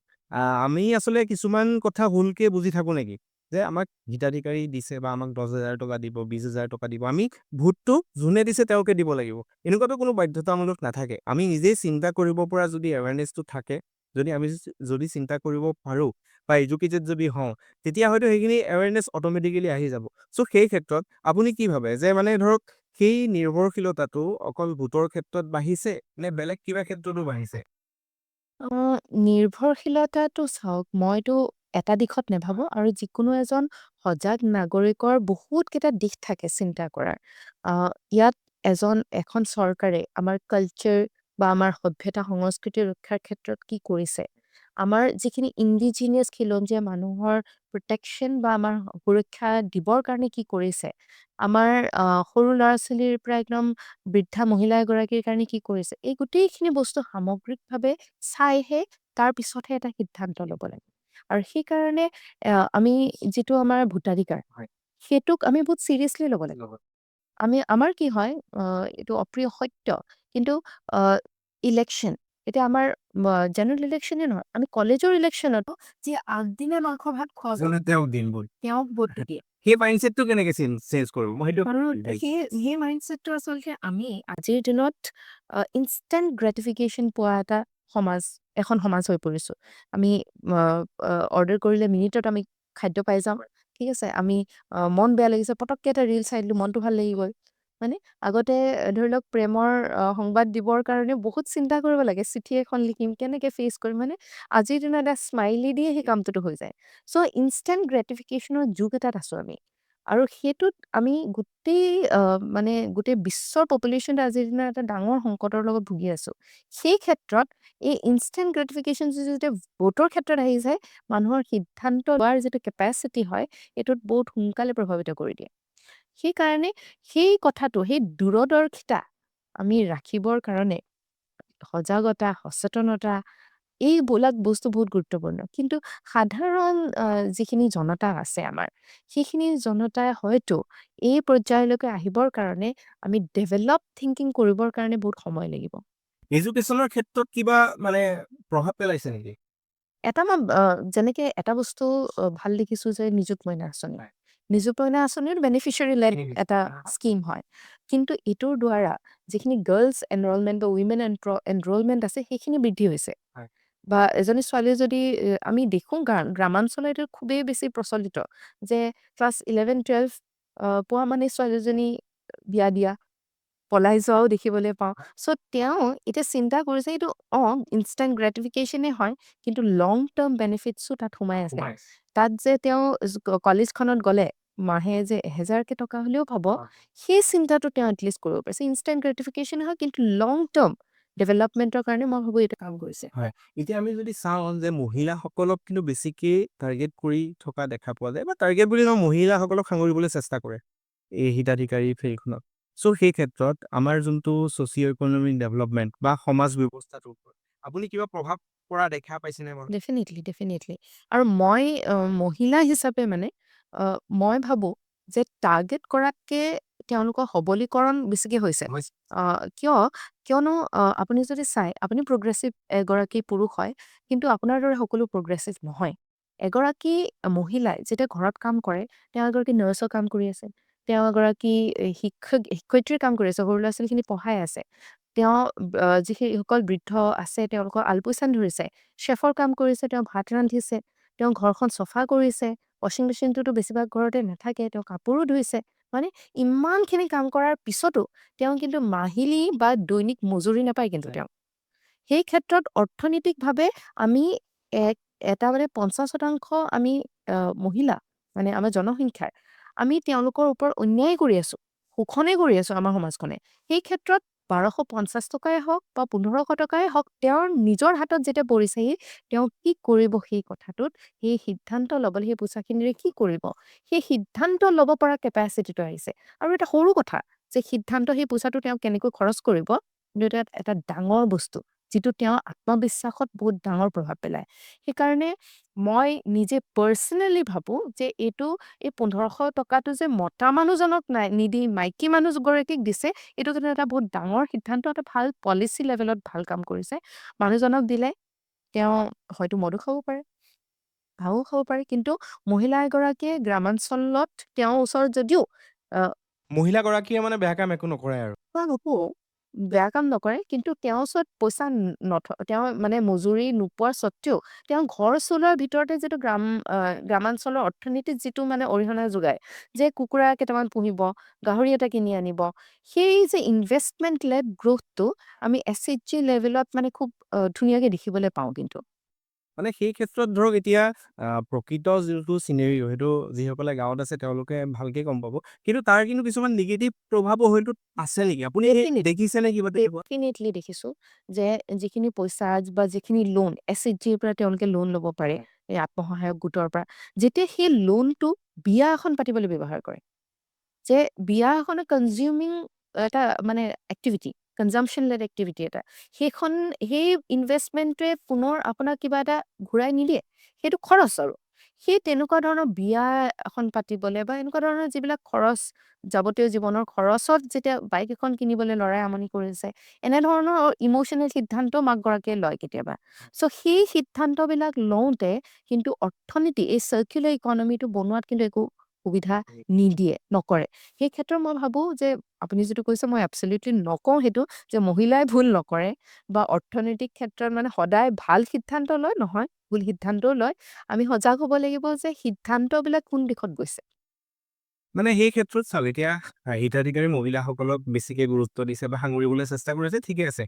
আমি আচলতে কিছুমান কথা ভুলকে বুজি থাকো নেকি? যে আমাক হিতাধিকাৰী দিছে বা আমাক 10,000 টকা দিব, 20,000 টকা দিব। আমি ভোটটো যোনে দিছে তেওঁকে দিব লাগিব। এনেকুৱাতো কোনো বাধ্যতামূলক নাথাকে। আমি নিজেই চিন্তা কৰিব পৰা যদি এৱাৰনেছটো থাকে, যদি আমি যদি চিন্তা কৰিব পাৰোঁ বা এডুকেটেড যদি হওঁ, তেতিয়া হয়তো সেইখিনি এৱাৰনেছ অট'মেটিকেলি আহি যাব। চ' সেই ক্ষেত্ৰত আপুনি কি ভাবে যে মানে ধৰক সেই নিৰ্ভৰশীলতাটো অকল ভোটৰ ক্ষেত্ৰত বাঢ়িছে নে বেলেগ কিবা ক্ষেত্ৰতো বাঢ়িছে? অ, নিৰ্ভৰশীলতাটো চাওক, মইতো এটা দিশত নাভাবোঁ আৰু যিকোনো এজন সজাগ নাগৰিকৰ বহুতকেইটা দিশ থাকে চিন্তা কৰাৰ। ইয়াত এখন চৰকাৰে আমাৰ কালচাৰ বা আমাৰ সভ্যতা সংস্কৃতি ৰক্ষাৰ ক্ষেত্ৰত কি কৰিছে? আমাৰ যিখিনি ইণ্ডিজিনিয়াছ খিলঞ্জীয়া মানুহৰ প্ৰটেকশ্যন বা আমাৰ সুৰক্ষা দিবৰ কাৰণে কি কৰিছে? আমাৰ সৰু ল'ৰা-ছোৱালীৰ পৰা একদম বৃদ্ধা মহিলা এগৰাকীৰ কাৰণে কি কৰিছে? এই গোটেইখিনি বস্তু সামগ্ৰিকভাৱে চাইহে তাৰ পিছতহে এটা সিদ্ধান্ত ল'ব লাগে। আৰু সেইকাৰণে আমি যিটো আমাৰ ভোটাধিকাৰ, হয়। সেইটোক আমি বহুত চিৰিয়াছলি ল'ব লাগে। আমাৰ কি হয়, এইটো অপ্ৰিয় সত্য, কিন্তু আ ইলেকশ্যন, এতিয়া আমাৰ জেনেৰেল ইলেকশ্যনে নহয়, আমি কলেজৰ ইলেকশ্যনতো যি আগদিনা মাংস ভাত খোৱা যায়, আচলতে তেওঁক দিন ভোট। তেওঁক ভোটটো দিয়ে। সেই মাইণ্ডছেটটো কেনেকে চেঞ্জ কৰিব? মই সেইটো কাৰণ ভাবিছোঁ। সেই মাইণ্ডছেটটো আচলতে আমি আজিৰ দিনত ইনষ্টেণ্ট গ্ৰেটিফিকেশ্যন পোৱা এখন সমাজ হৈ পৰিছোঁ। আমি অৰ্ডাৰ কৰিলে মিনিটত আমি খাদ্য পাই যাওঁ। ঠিক আছে, আমি মন বেয়া লাগিছে, পটককে এটা ৰীল চাই দিলোঁ, মনটো ভাল লাগি গ'ল। হয়নে? আগতে ধৰি লওক প্ৰেমৰ সংবাদ দিবৰ কাৰণে বহুত চিন্তা কৰিব লাগে। চিঠি এখন লিখিম, কেনেকে ফেচ কৰিম, মানে আজিৰ দিনত এটা স্মাইলি দিয়ে সেই কামটোতো হৈ যায়। চ' ইনষ্টেণ্ট গ্ৰেটিফিকেশ্যনৰ যুগ এটাত আছোঁ আমি। আৰু সেইটোত আমি গোটেই বিশ্বৰ পপুলেশ্যনটো আজিৰ দিনত এটা ডাঙৰ সংকটৰ লগত ভুগি আছোঁ। সেই ক্ষেত্ৰত এই ইনষ্টেণ্ট গ্ৰেটিফিকেশ্যন যেতিয়া ভোটৰ ক্ষেত্ৰত আহি যায়, মানুহৰ সিদ্ধান্ত লোৱাৰ যিটো কেপাচিটি হয়, এইটোত বহুত সোনকালে প্ৰভাৱিত কৰি দিয়ে। সেইকাৰণে সেই দূৰদৰ্শিতা আমি ৰাখিবৰ কাৰণে সজাগতা, সচেতনতা, এইবিলাক বস্তু বহুত গুৰুত্বপূৰ্ণ। কিন্তু সাধাৰণ যিখিনি জনতা আছে আমাৰ, সেইখিনি জনতাই হয়তো এই পৰ্যায়লৈকে আহিবৰ কাৰণে আমি ডেভেলপ থিংকিং কৰিবৰ কাৰণে বহুত সময় লাগিব। এডুকেশ্যনৰ ক্ষেত্ৰত কিবা মানে প্ৰভাৱ পেলাইছে নেকি? যেনেকে এটা বস্তু ভাল দেখিছোঁ যে নিযুত মইনা আঁচনি। হয়। নিযুত মইনা আঁচনিও বেনিফিচিয়াৰী লেড এটা স্কিম হয়। কিন্তু এইটোৰ দ্বাৰা যিখিনি গাৰ্লছ এনৰলমেণ্ট বা উইমেন এনৰলমেণ্ট আছে, সেইখিনি বৃদ্ধি হৈছে। হয়। বা এজনী ছোৱালীয়ে যদি আমি দেখোঁ গ্ৰামাঞ্চলত এইটো খুবেই বেছি প্ৰচলিত যে ক্লাছ 11-12 পোৱা মানে ছোৱালীজনী বিয়া দিয়া, পলাই যোৱাও দেখিবলৈ পাওঁ। চ' তেওঁ এতিয়া চিন্তা কৰিছে এইটো ইনষ্টেণ্ট গ্ৰেটিফিকেশ্যনে হয়, কিন্তু লং টাৰ্ম বেনিফিটছো তাত সোমাই আছে। তাত যে তেওঁ কলেজখনত গ'লে মাহে যে 1,000কে টকা হ'লেও পাব, সেই চিন্তাটো তেওঁ এটলিষ্ট কৰিব পাৰিছে। ইনষ্টেণ্ট গ্ৰেটিফিকেশ্যন হয়, কিন্তু লং টাৰ্ম ডেভেলপমেণ্টৰ কাৰণে মই ভাবোঁ এইটো কাম কৰিছে। হয়। এতিয়া আমি যদি চাওঁ যে মহিলাসকলক কিন্তু বেছিকে টাৰ্গেট কৰি থকা দেখা পোৱা যায় বা টাৰ্গেট বুলি নহয়, মহিলাসকলক সাঙুৰিবলৈ চেষ্টা কৰে এই হিতাধিকাৰী ফিল্ডখনত। চ' সেই ক্ষেত্ৰত আমাৰ যোনটো ছ'চিঅ' ইকনমিক ডেভেলপমেণ্ট বা সমাজ ব্যৱস্থাটোৰ ওপৰত আপুনি কিবা প্ৰভাৱ পৰা দেখা পাইছেনে বাৰু? ডেফিনেটলি। আৰু মই মহিলা হিচাপে মানে মই ভাবোঁ যে টাৰ্গেট কৰাতকে তেওঁলোকৰ সবলীকৰণ বেছিকে হৈছে। আ, কিয়নো আপুনি যদি চাই, আপুনি প্ৰগ্ৰেছিভ এগৰাকী পুৰুষ হয়, কিন্তু আপোনাৰ দৰে সকলো প্ৰগ্ৰেছিভ নহয়। এগৰাকী মহিলাই যেতিয়া ঘৰত কাম কৰে, তেওঁ এগৰাকী নাৰ্ছৰ কাম কৰি আছে। তেওঁ এগৰাকী শিক্ষয়িত্ৰীৰ কাম কৰি আছে, সৰু ল'ৰা-ছোৱালীখিনি পঢ়াই আছে। তেওঁ যিসকল বৃদ্ধ আছে, তেওঁলোকৰ আলপৈচান ধৰিছে। চেফৰ কাম কৰিছে, তেওঁ ভাত ৰান্ধিছে, তেওঁ ঘৰখন চফা কৰিছে, ৱাশ্বিং মেচিনটোতো বেছিভাগ ঘৰতে নাথাকে, তেওঁ কাপোৰো ধুইছে। মানে ইমানখিনি কাম কৰাৰ পিছতো তেওঁ কিন্তু মাহিলী বা দৈনিক মজুৰি নাপায় কিন্তু তেওঁ। সেই ক্ষেত্ৰত অৰ্থনৈতিকভাৱে আমি এক এটা মানে ৫০% আমি মহিলা, মানে আমাৰ জনসংখ্যাৰ, আমি তেওঁলোকৰ ওপৰত অন্যায় কৰি আছোঁ, শোষণে কৰি আছোঁ আমাৰ সমাজখনে। সেই ক্ষেত্ৰত ১,২৫০ টকাই হওক বা ১৫০০ টকাই হওক, তেওঁৰ নিজৰ হাতত যেতিয়া পৰিছেহি, তেওঁ কি কৰিব সেই কথাটোত, সেই সিদ্ধান্ত ল'বলৈ, সেই পইচাখিনিৰে কি কৰিব, সেই সিদ্ধান্ত ল'ব পৰা কেপাচিটিটো আহিছে। আৰু এটা সৰু কথা যে সিদ্ধান্ত, সেই পইচাটো তেওঁ কেনেকৈ খৰচ কৰিব, কিন্তু এটা এটা ডাঙৰ বস্তু, যিটো তেওঁৰ আত্মবিশ্বাসত বহুত ডাঙৰ প্ৰভাৱ পেলায়। সেইকাৰণে মই নিজে পাৰ্চনেলি ভাবোঁ যে এই ১৫০০ টকাটো যে মতা মানুহজনক নিদি মাইকী মানুহগৰাকীক দিছে, এইটো কিন্তু এটা বহুত ডাঙৰ সিদ্ধান্ত, এটা ভাল পলিচি লেভেলত ভাল কাম কৰিছে। মানুহজনক দিলে তেওঁ হয়তো মদো খাব পাৰে, ঘাঁহো খাব পাৰে, কিন্তু মহিলা এগৰাকীয়ে গ্ৰামাঞ্চলত তেওঁৰ ওচৰত যদিও আ মহিলাগৰাকীয়ে মানে বেয়া কাম একো নকৰে আৰু। কোৱা নকওঁ, বেয়া কাম নকৰে, কিন্তু তেওঁৰ ওচৰত পইচা তেওঁ মানে মজুৰি নোপোৱাৰ স্বত্বেও তেওঁ ঘৰ চলোৱাৰ ভিতৰতে যিটো গ্ৰামাঞ্চলৰ অৰ্থনীতিত যিটো মানে অৰিহণা যোগায়, যে কুকুৰা কেইটামান পুহিব, গাহৰি এটা কিনি আনিব, সেই যে ইনভেষ্টমেণ্ট লেড গ্ৰথটো আমি SHG লেভেলত মানে খুব ধুনীয়াকে দেখিবলৈ পাওঁ কিন্তু। মানে সেই ক্ষেত্ৰত ধৰক এতিয়া প্ৰকৃত যিটো চিনেৰিঅ' সেইটো যিসকলে গাঁৱত আছে তেওঁলোকে ভালকে গম পাব। কিন্তু তাৰ কিন্তু কিছুমান নিগেটিভ প্ৰভাৱো হয়তো আছে নেকি? আপুনি Definitely. দেখিছেনে কিবা তেনেকুৱা? ডেফিনেটলি দেখিছোঁ যে যিখিনি পইচা বা যিখিনি লোন SHGৰ পৰা তেওঁলোকে লোন ল'ব পাৰে, এই আত্মসহায়ক গোটৰ পৰা, যেতিয়া সেই লোনটো বিয়া এখন পাতিবলৈ ব্যৱহাৰ কৰে, যে বিয়া এখনে কনজিউমিং এটা মানে এক্টিভিটি, কনজাম্পশ্যন লেড এক্টিভিটি এটা, সেই ইনভেষ্টমেণ্টটোৱে পুনৰ আপোনাক কিবা এটা ঘূৰাই নিদিয়ে, সেইটো খৰচ আৰু। সেই তেনেকুৱা ধৰণৰ বিয়া এখন পাতিবলৈ বা এনেকুৱা ধৰণৰ যিবিলাক খৰচ, যাৱতীয় জীৱনৰ খৰচত যেতিয়া বাইক এখন কিনিবলৈ ল'ৰাই আমনি কৰিছে, এনেধৰণৰ ইম'চনেল সিদ্ধান্ত মাকগৰাকীয়ে লয় কেতিয়াবা। চ' সেই সিদ্ধান্তবিলাক লওঁতে কিন্তু অৰ্থনীতি, এই চাৰ্কুলাৰ ইকনমিটো বনোৱাত কিন্তু একো সুবিধা নকৰে। সেই ক্ষেত্ৰত মই ভাবোঁ যে আপুনি যিটো কৈছে মই এবছলিউটলি নকওঁ সেইটো, যে মহিলাই ভুল নকৰে বা অৰ্থনৈতিক ক্ষেত্ৰত মানে সদায় ভাল সিদ্ধান্ত লয়, নহয়, ভুল সিদ্ধান্তও লয়। আমি সজাগ হ'ব লাগিব যে সিদ্ধান্তবিলাক কোন দিশত গৈছে। মানে সেই ক্ষেত্ৰত চাওক এতিয়া হিতাধিকাৰী মহিলাসকলক বেছিকে গুৰুত্ব দিছে বা সাঙুৰিবলৈ চেষ্টা কৰিছে, ঠিকে আছে।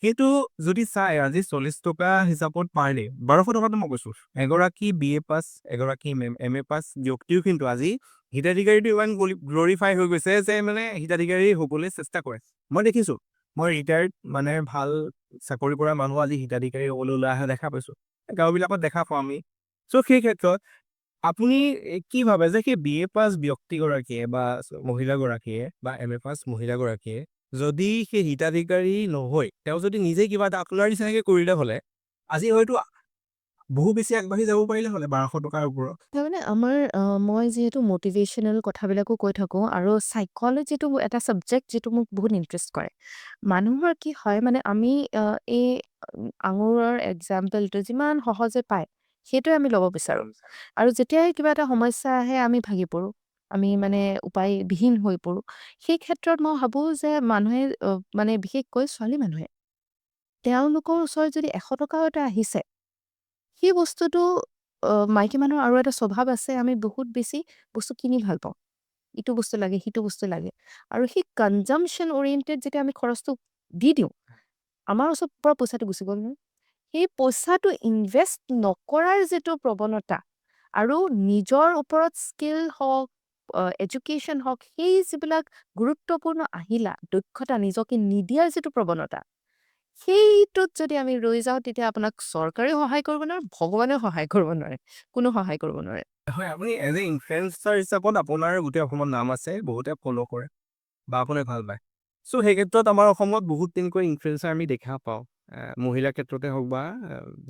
সেইটো যদি চাই আজি ৪০ টকা হিচাপত পাৰ ডে, ১২০০ টকাটো মই কৈছোঁ। এগৰাকী BA পাছ, এগৰাকী MA পাছ ব্যক্তিও কিন্তু আজি হিতাধিকাৰীটো ইমান গ্লৰিফাই হৈ গৈছে যে মানে হিতাধিকাৰী হ'বলৈ চেষ্টা কৰে। মই দেখিছোঁ, মই ৰিটায়াৰ্ড মানে ভাল চাকৰি কৰা মানুহ আজি হিতাধিকাৰী হ'বলৈ ওলাই অহা দেখা পাইছোঁ। গাঁওবিলাকত দেখা পাওঁ আমি। চ' সেই ক্ষেত্ৰত আপুনি কি ভাবে যে সেই BA পাছ ব্যক্তিগৰাকীয়ে বা মহিলাগৰাকীয়ে বা MA পাছ মহিলাগৰাকীয়ে যদি সেই হিতাধিকাৰী নহয়, তেওঁ যদি নিজে কিবা এটা আপোনাৰ নিচিনাকে কৰিলে হ'লে, আজি হয়তো বহু বেছি আগবাঢ়ি যাব পাৰিলে হ'লে ১২০০ টকাৰ ওপৰত। তাৰমানে মই যিহেতু মটিভেশ্যনেল কথাবিলাকো কৈ থাকোঁ আৰু চাইক'লজিটো এটা ছাবজেক্ট যিটো মোক বহুত ইণ্টাৰেষ্ট কৰে। মানুহৰ কি হয় মানে আমি এই আঙুৰৰ এক্সাম্পলটো যিমান সহজে পায়, সেইটোৱে আমি ল'ব বিচাৰোঁ। আৰু যেতিয়াই কিবা এটা সমস্যা আহে আমি ভাগি পৰোঁ। আমি মানে উপায়বিহীন হৈ পৰোঁ। সেই ক্ষেত্ৰত মই ভাবোঁ যে মানুহে মানে বিশেষকৈ ছোৱালী মানুহে, তেওঁলোকৰ ওচৰত যদি ১০০ টকাও এটা আহিছে, সেই বস্তুটো মাইকী মানুহৰ আৰু এটা স্বভাৱ আছে, আমি বহুত বেছি বস্তু কিনি ভাল পাওঁ। ইটো বস্তু লাগে, সিটো বস্তু লাগে। আৰু সেই কনজাম্পশ্যন অৰিয়েণ্টেড যেতিয়া আমি খৰচটো দি দিওঁ, আমাৰ ওচৰৰ পৰা পইচাটো গুচি গ'ল নহয়। সেই পইচাটো ইনভেষ্ট নকৰাৰ যিটো প্ৰৱণতা আৰু নিজৰ ওপৰত স্কিল হওক, এডুকেশ্যন হওক, সেই যিবিলাক গুৰুত্বপূৰ্ণ আহিলা, দক্ষতা নিজকে নিদিয়াৰ যিটো প্ৰৱণতা, সেইটোত যদি আমি ৰৈ যাওঁ, তেতিয়া আপোনাক চৰকাৰেও সহায় কৰিব নোৱাৰে, ভগৱানেও সহায় কৰিব নোৱাৰে, কোনো সহায় কৰিব নোৱাৰে। হয়, আপুনি এজ এ ইনফ্লুৱেঞ্চাৰ হিচাপত আপোনাৰ গোটেই অসমত নাম আছে, বহুতে ফ'ল' কৰে বা আপুনি ভাল পায়। চ' সেই ক্ষেত্ৰত আমাৰ অসমত বহুত তেনেকৈ ইনফ্লুৱেঞ্চাৰ আমি দেখা পাওঁ। মহিলাৰ ক্ষেত্ৰতে হওক বা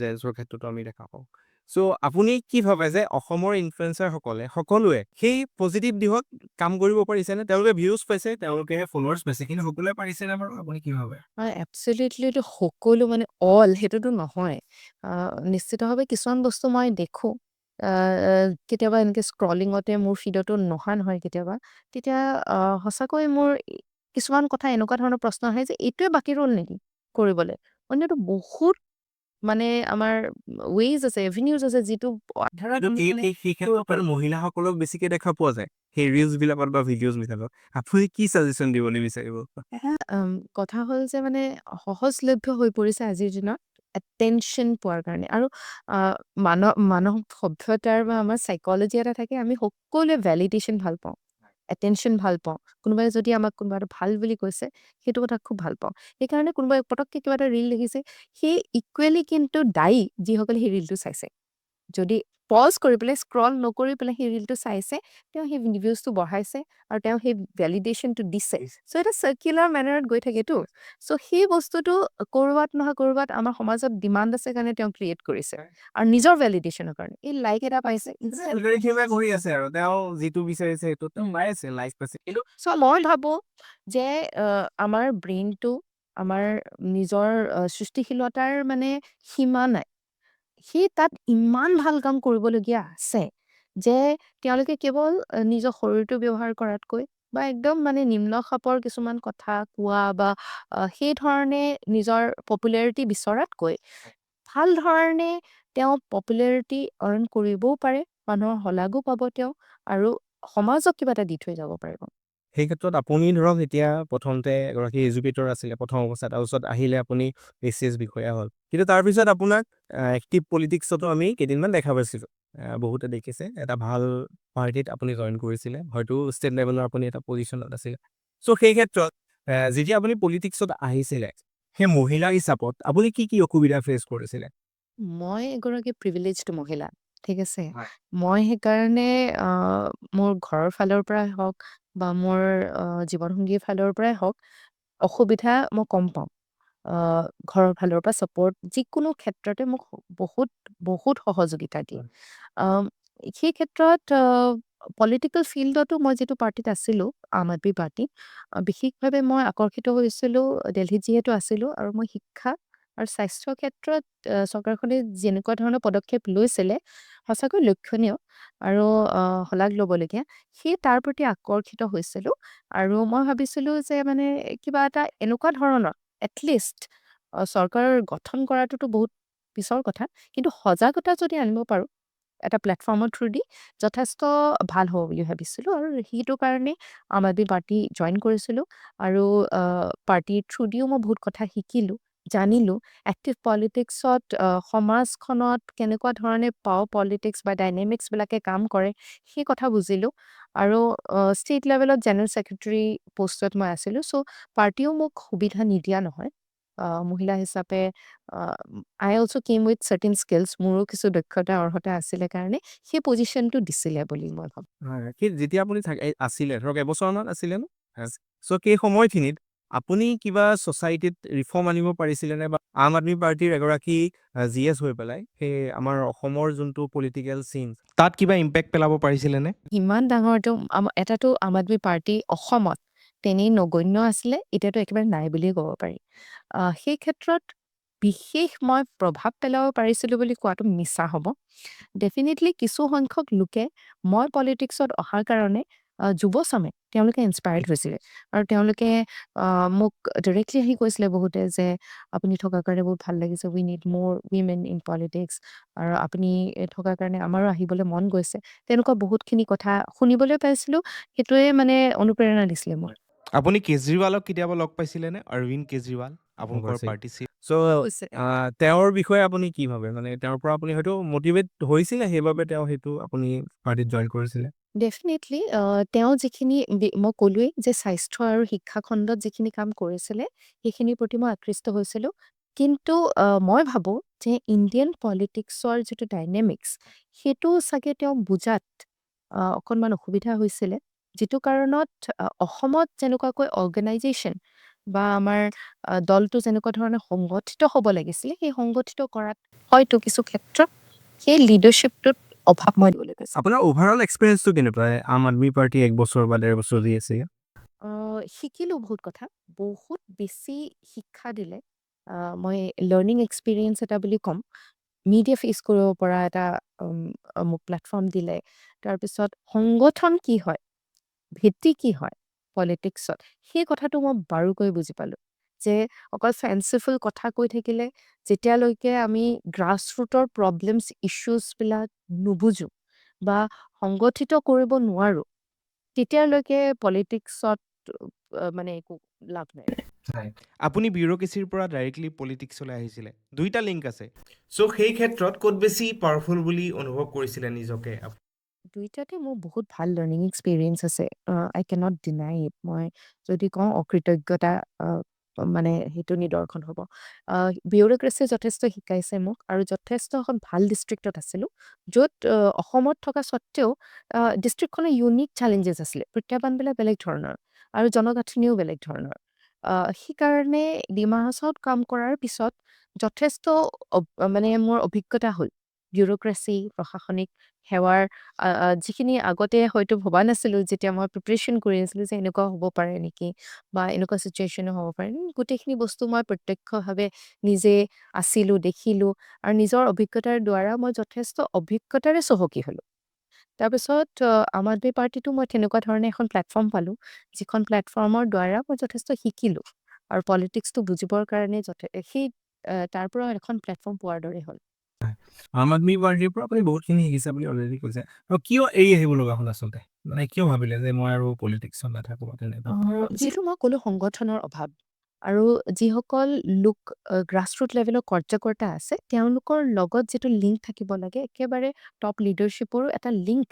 জেন্টছৰ ক্ষেত্ৰতো আমি দেখা পাওঁ। চ' আপুনি কি ভাবে যে অসমৰ ইনফ্লুৱেঞ্চাৰসকলে সকলোৱে সেই পজিটিভ দিশত কাম কৰিব পাৰিছেনে? তেওঁলোকে ভিউজ পাইছে, তেওঁলোকে ফলোৱাৰ্ছ পাইছে, কিন্তু সকলোৱে পাৰিছেনে বাৰু? আপুনি কি ভাবে? এবছলিউটলি এইটো সকলো মানে সেইটোতো নহয়। নিশ্চিতভাৱে কিছুমান বস্তু মই দেখোঁ। আ আ কেতিয়াবা এনেকে স্ক্ৰলিঙতে মোৰ ফিডতো নহা নহয় কেতিয়াবা। তেতিয়া সঁচাকৈ মোৰ কিছুমান কথা এনেকুৱা ধৰণৰ প্ৰশ্ন আহে যে এইটোৱে বাকী ৰ'ল নেকি কৰিবলে? অন্যটো বহুত মানে আমাৰ ৱেইজ আছে, এভিনিউজ আছে যিটো কিন্তু সেই ক্ষেত্ৰত বাৰু মহিলাসকলক বেছিকে দেখা পোৱা যায়। সেই ৰিলচ বিলাকত বা ভিডিঅ'জ বিলাকত। আপুনি কি ছাজেশ্যন দিব নিবিচাৰিব? কথা হ'ল যে মানে সহজলভ্য হৈ পৰিছে আজিৰ দিনত এটেনশ্যন পোৱাৰ কাৰণে। আৰু আ মানৱ সভ্যতাৰ বা আমাৰ চাইক'লজি এটা থাকে, আমি সকলোৱে ভেলিডেশ্যন ভাল পাওঁ, এটেনশ্যন ভাল পাওঁ। কোনোবাই যদি আমাক কোনোবা এটা ভাল বুলি কৈছে, সেইটো কথা খুব ভাল পাওঁ। সেইকাৰণে কোনোবাই পটককে কিবা এটা ৰিল দেখিছে, সেই ইকুৱেলি কিন্তু দায়ী যিসকলে সেই ৰিলটো চাইছে। যদি পজ কৰি পেলাই স্ক্ৰল নকৰি পেলাই সেই ৰিলটো চাইছে, তেওঁ সেই ভিউজটো বঢ়াইছে আৰু তেওঁ সেই ভেলিডেশ্যনটো দিছে। চ' এটা চাৰ্কুলাৰ মেনাৰত গৈ থাকেতো। চ' সেই বস্তুটো ক'ৰবাত নহয় ক'ৰবাত আমাৰ সমাজত ডিমাণ্ড আছে কাৰণে তেওঁ ক্ৰিয়েট কৰিছে আৰু নিজৰ ভেলিডেশ্যনৰ কাৰণে এই লাইক এটা পাইছে। এলগৰিথমে কৰি আছে আৰু তেওঁ যিটো বিচাৰিছে সেইটো তেওঁ পাই আছে, লাইক পাইছে। কিন্তু চ' মই ভাবোঁ যে আমাৰ ব্ৰেইনটো আমাৰ নিজৰ সৃষ্টিশীলতাৰ মানে সীমা নাই। সি তাত ইমান ভাল কাম কৰিবলগীয়া আছে যে তেওঁলোকে কেৱল নিজৰ শৰীৰটো ব্যৱহাৰ কৰাতকৈ বা একদম মানে নিম্ন খাপৰ কিছুমান কথা কোৱা বা সেই ধৰণে নিজৰ পপুলাৰিটি বিচৰাতকৈ ভাল ধৰণে তেওঁ পপুলাৰিটি আৰ্ণ কৰিবও পাৰে, মানুহৰ শলাগো পাব তেওঁ আৰু সমাজক কিবা এটা দি থৈ যাব পাৰিব। সেই ক্ষেত্ৰত আপুনি ধৰক এতিয়া প্ৰথমতে এগৰাকী এডুকেটৰ আছিলে প্ৰথম অৱস্থাত, তাৰপিছত আহিলে আপুনি ACS বিষয়া হ'ল, কিন্তু তাৰপিছত আপোনাক এক্টিভ পলিটিক্সতো আমি কেইদিনমান দেখা পাইছিলোঁ। বহুতে দেখিছে এটা ভাল পাৰ্টিত আপুনি জইন কৰিছিলে, হয়তো ষ্টেট লেভেলৰ আপুনি এটা পজিশ্যনত আছিলে। চ' সেই ক্ষেত্ৰত যেতিয়া আপুনি পলিটিক্সত আহিছিলে, সেই মহিলা হিচাপত আপুনি কি কি অসুবিধা ফেচ কৰিছিলে? মই এগৰাকী প্ৰিভিলেজড মহিলা, ঠিক আছে। হয়। মই সেইকাৰণে মোৰ ঘৰৰ ফালৰ পৰাই হওক বা মোৰ জীৱনসংগীৰ ফালৰ পৰাই হওক অসুবিধা মই কম পাওঁ। ঘৰৰ ফালৰ পৰা ছাপৰ্ট যিকোনো ক্ষেত্ৰতে মোক বহুত বহুত সহযোগিতা দিয়ে। আম, সেই ক্ষেত্ৰত পলিটিকেল ফিল্ডতো মই যিটো পাৰ্টিত আছিলোঁ, আম আদমি পাৰ্টি, বিশেষভাৱে মই আকৰ্ষিত হৈছিলোঁ দিল্লীত যিহেতু আছিলোঁ আৰু মই শিক্ষা আৰু স্বাস্থ্য ক্ষেত্ৰত চৰকাৰখনে যেনেকুৱা ধৰণৰ পদক্ষেপ লৈছিলে সঁচাকৈ লক্ষণীয় আৰু শলাগ ল'বলগীয়া, সেই তাৰ প্ৰতি আকৰ্ষিত হৈছিলোঁ আৰু মই ভাবিছিলোঁ যে মানে কিবা এটা এনেকুৱা ধৰণৰ এটলিষ্ট চৰকাৰ গঠন কৰাটোতো বহুত পিছৰ কথা, কিন্তু সজাগতা যদি আনিব পাৰোঁ এটা প্লেটফৰ্মৰ থ্ৰুদি যথেষ্ট ভাল হ'ব বুলি ভাবিছিলোঁ আৰু সেইটো কাৰণে আম আদমি পাৰ্টি জইন কৰিছিলোঁ আৰু পাৰ্টিৰ থ্ৰুদিও মই বহুত কথা শিকিলোঁ, জানিলোঁ। এক্টিভ পলিটিক্সত সমাজখনত কেনেকুৱা ধৰণে পাৱাৰ পলিটিক্স বা ডাইনেমিক্সবিলাকে কাম কৰে সেই কথা বুজিলোঁ আৰু ষ্টেট লেভেলত জেনেৰেল ছেক্ৰেটাৰী পষ্টত মই আছিলোঁ। চ' পাৰ্টিও মোক সুবিধা নিদিয়া নহয়। মহিলা হিচাপে I also' came with certain skills, মোৰো কিছু দক্ষতা অৰ্হতা আছিলে কাৰণে সেই পজিশ্যনটো দিছিলে বুলি মই ভাবোঁ। হয়, কি যেতিয়া আপুনি আছিলে ধৰক এবছৰমান আছিলে ন? চ' সেই সময়খিনিত আপুনি কিবা ছ'চাইটিত ৰিফৰ্ম আনিব পাৰিছিলেনে বা আম আদমি পাৰ্টিৰ এগৰাকী GS হৈ পেলাই সেই আমাৰ অসমৰ যোনটো পলিটিকেল চিন তাত কিবা ইম্পেক্ট পেলাব পাৰিছিলেনে? ইমান ডাঙৰটো এটাতো আম আদমি পাৰ্টি অসমত তেনেই নগণ্য আছিলে, এতিয়াতো একেবাৰে নাই বুলিয়ে ক'ব পাৰি। সেই ক্ষেত্ৰত বিশেষ মই প্ৰভাৱ পেলাব পাৰিছিলোঁ বুলি কোৱাটো মিছা হ'ব। ডেফিনেটলি কিছু সংখ্যক লোকে মই পলিটিক্সত অহাৰ কাৰণে যুৱচামে তেওঁলোকে ইনস্পায়াৰ্ড হৈছিলে আৰু তেওঁলোকে মোক ডিৰেক্টলি আহি কৈছিলে বহুতে যে আপুনি থকাৰ কাৰণে বহুত ভাল লাগিছে, উই নিড মোৰ উইমেন ইন পলিটিক্স আৰু আপুনি থকাৰ কাৰণে আমাৰো আহিবলৈ মন গৈছে। তেনেকুৱা বহুতখিনি কথা শুনিবলৈ পাইছিলোঁ, সেইটোৱে মানে অনুপ্ৰেৰণা দিছিলে মোক। আপুনি কেজৰিৱালক কেতিয়াবা লগ পাইছিলেনে? অৰবিন্দ কেজৰিৱাল, আপোনালোকৰ পাইছিল। Party chief. চ' তেওঁৰ বিষয়ে আপুনি কি ভাবে? মানে তেওঁৰ পৰা আপুনি হয়তো মটিভেট হৈছিলে, সেইবাবে তেওঁ সেইটো আপুনি পাৰ্টিত জইন কৰিছিলে। ডেফিনেটলি তেওঁ যিখিনি মই ক'লোৱেই যে স্বাস্থ্য আৰু শিক্ষা খণ্ডত যিখিনি কাম কৰিছিলে সেইখিনিৰ প্ৰতি মই আকৃষ্ট হৈছিলোঁ। কিন্তু মই ভাবোঁ যে ইণ্ডিয়ান পলিটিক্সৰ যিটো ডাইনেমিক্স সেইটো চাগে তেওঁ বুজাত অকণমান অসুবিধা হৈছিলে, যিটো কাৰণত অসমত যেনেকুৱাকৈ অৰ্গেনাইজেশ্যন বা আমাৰ দলটো যেনেকুৱা ধৰণে সংগঠিত হ'ব লাগিছিলে সেই সংগঠিত কৰাত হয়তো কিছু ক্ষেত্ৰত সেই লিডাৰশ্বিপটোত অভাৱ মই দিবলৈ পাইছোঁ। আপোনাৰ অভাৰঅল এক্সপিৰিয়েঞ্চটো কেনেকুৱা? আম আদমি পাৰ্টি 1 বছৰ বা 1.5 বছৰ দি আছে। শিকিলোঁ বহুত কথা, বহুত বেছি শিক্ষা দিলে। মই লাৰ্ণিং এক্সপিৰিয়েঞ্চ এটা বুলি ক'ম। মিডিয়া ফেচ কৰিব পৰা এটা মোক প্লেটফৰ্ম দিলে। তাৰপিছত সংগঠন কি হয়, ভিত্তি কি হয় পলিটিক্সত, সেই কথাটো মই বাৰুকৈ বুজি পালোঁ। যে অকল ফেঞ্চিফুল কথা কৈ থাকিলে যেতিয়ালৈকে আমি গ্ৰাছৰুটৰ প্ৰব্লেমছ ইছ্যুজবিলাক নুবুজোঁ বা সংগঠিত কৰিব নোৱাৰোঁ, তেতিয়ালৈকে পলিটিক্সত মানে একো লাভ নাই। আপুনি বিউৰ'ক্ৰেচিৰ পৰা ডাইৰেক্টলি পলিটিক্সলৈ আহিছিলে। দুইটা লিংক আছে। চ' সেই ক্ষেত্ৰত ক'ত বেছি পাৱাৰফুল বুলি অনুভৱ কৰিছিলে নিজকে? দুইটাতে মোৰ বহুত ভাল লাৰ্ণিং এক্সপিৰিয়েঞ্চ আছে। আই কেনট ডিনাই ইট। মই যদি কওঁ অকৃতজ্ঞতা মানে সেইটো নিদৰ্শন হ'ব। বিউৰ'ক্ৰেচিয়ে যথেষ্ট শিকাইছে মোক আৰু যথেষ্ট এখন ভাল ডিষ্ট্ৰিক্টত আছিলোঁ, য'ত অসমত থকা স্বত্তেও ডিষ্ট্ৰিক্টখনৰ ইউনিক চেলেঞ্জেছ আছিলে। প্ৰত্যাহ্বানবিলাক বেলেগ ধৰণৰ আৰু জনগাঁথনিও বেলেগ ধৰণৰ। সেইকাৰণে ডিমা হাছাওত কাম কৰাৰ পিছত যথেষ্ট মানে মোৰ অভিজ্ঞতা হ'ল। বিউৰ'ক্ৰেচি, প্ৰশাসনিক সেৱাৰ যিখিনি আগতে হয়তো ভবা নাছিলোঁ যেতিয়া মই প্ৰিপেৰেশ্যন কৰি আছিলোঁ যে এনেকুৱা হ'ব পাৰে নেকি বা এনেকুৱা চিটুৱেশ্যনো হ'ব পাৰে। গোটেইখিনি বস্তু মই প্ৰত্যক্ষভাৱে নিজে আছিলোঁ, দেখিলোঁ আৰু নিজৰ অভিজ্ঞতাৰ দ্বাৰা মই যথেষ্ট অভিজ্ঞতাৰে চহকী হ'লোঁ। তাৰপিছত আম আদমি পাৰ্টিটো মই তেনেকুৱা ধৰণে এখন প্লেটফৰ্ম পালোঁ, যিখন প্লেটফৰ্মৰ দ্বাৰা মই যথেষ্ট শিকিলোঁ আৰু পলিটিক্সটো বুজিবৰ কাৰণে সেই তাৰ পৰা এখন প্লেটফৰ্ম পোৱাৰ দৰে হ'ল। আম আদমি পাৰ্টিৰ পৰা আপুনি বহুতখিনি শিকিছে বুলি অলৰেডি কৈছে আৰু কিয় এৰি আহিব লগা হ'ল আচলতে মানে কিয় ভাবিলে যে মই আৰু পলিটিক্সত নাথাকো বা তেনেকুৱা যিহেতু মই ক'লো সংগঠনৰ অভাৱ আৰু যিসকল লোক গ্ৰাছৰুট লেভেলৰ কাৰ্যকৰ্তা আছে তেওঁলোকৰ লগত যিটো লিংক থাকিব লাগে একেবাৰে টপ লিডাৰশ্বিপৰো এটা লিংক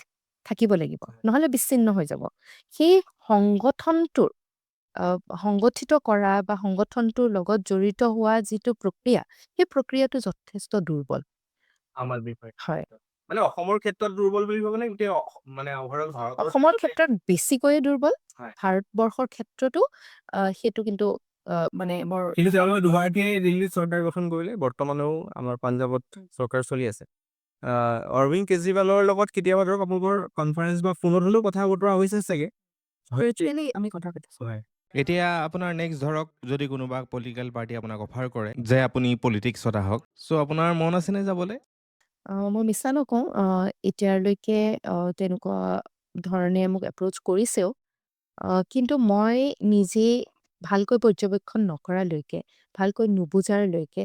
থাকিব লাগিব, নহ'লে বিচ্ছিন্ন হৈ যাব। সেই সংগঠনটোৰ সংগঠিত কৰা বা সংগঠনটোৰ লগত জড়িত হোৱা যিটো প্ৰক্ৰিয়া, সেই প্ৰক্ৰিয়াটো যথেষ্ট দুৰ্বল। আম আদমি পাৰ্টি হয়। মানে অসমৰ ক্ষেত্ৰত দুৰ্বল বুলি ভাবে নে গোটেই মানে অভাৰঅল ভাৰতৰ অসমৰ ক্ষেত্ৰত বেছিকৈয়ে দুৰ্বল, হয়। ভাৰতবৰ্ষৰ ক্ষেত্ৰতো সেইটো কিন্তু মানে বৰ কিন্তু তেওঁলোকে দুবাৰকৈ দিল্লীত চৰকাৰ গঠন কৰিলে, বৰ্তমানেও আমাৰ পাঞ্জাৱত চৰকাৰ চলি আছে। অৰবিন্দ কেজৰিৱালৰ লগত কেতিয়াবা ধৰক আপোনালোকৰ কনফাৰেন্স বা ফোনত হ'লেও কথা বতৰা হৈছে চাগে। ভাৰ্চুৱেলি আমি কথা পাতিছোঁ। হয়। এতিয়া আপোনাৰ নেক্সট ধৰক যদি কোনোবা পলিটিকেল পাৰ্টি আপোনাক অফাৰ কৰে যে আপুনি পলিটিক্সত আহক, চ' আপোনাৰ মন আছেনে যাবলৈ? মই মিছা নকওঁ, এতিয়ালৈকে তেনেকুৱা ধৰণে মোক এপ্ৰ'চ কৰিছেও। কিন্তু মই নিজে ভালকৈ পৰ্যবেক্ষণ নকৰালৈকে, ভালকৈ নুবুজাৰলৈকে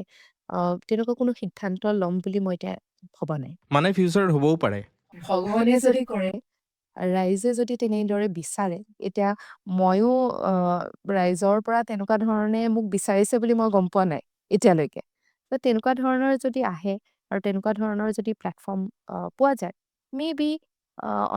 তেনেকুৱা কোনো সিদ্ধান্ত ল'ম বুলি মই এতিয়া ভবা নাই। মানে ফিউচাৰত হ'বও পাৰে। ভগৱানে যদি কৰে, ৰাইজে যদি তেনেদৰে বিচাৰে, এতিয়া ময়ো ৰাইজৰ পৰা তেনেকুৱা ধৰণে মোক বিচাৰিছে বুলি মই গম পোৱা নাই এতিয়ালৈকে। তো তেনেকুৱা ধৰণৰ যদি আহে আৰু তেনেকুৱা ধৰণৰ যদি প্লেটফৰ্ম পোৱা যায়, মেবি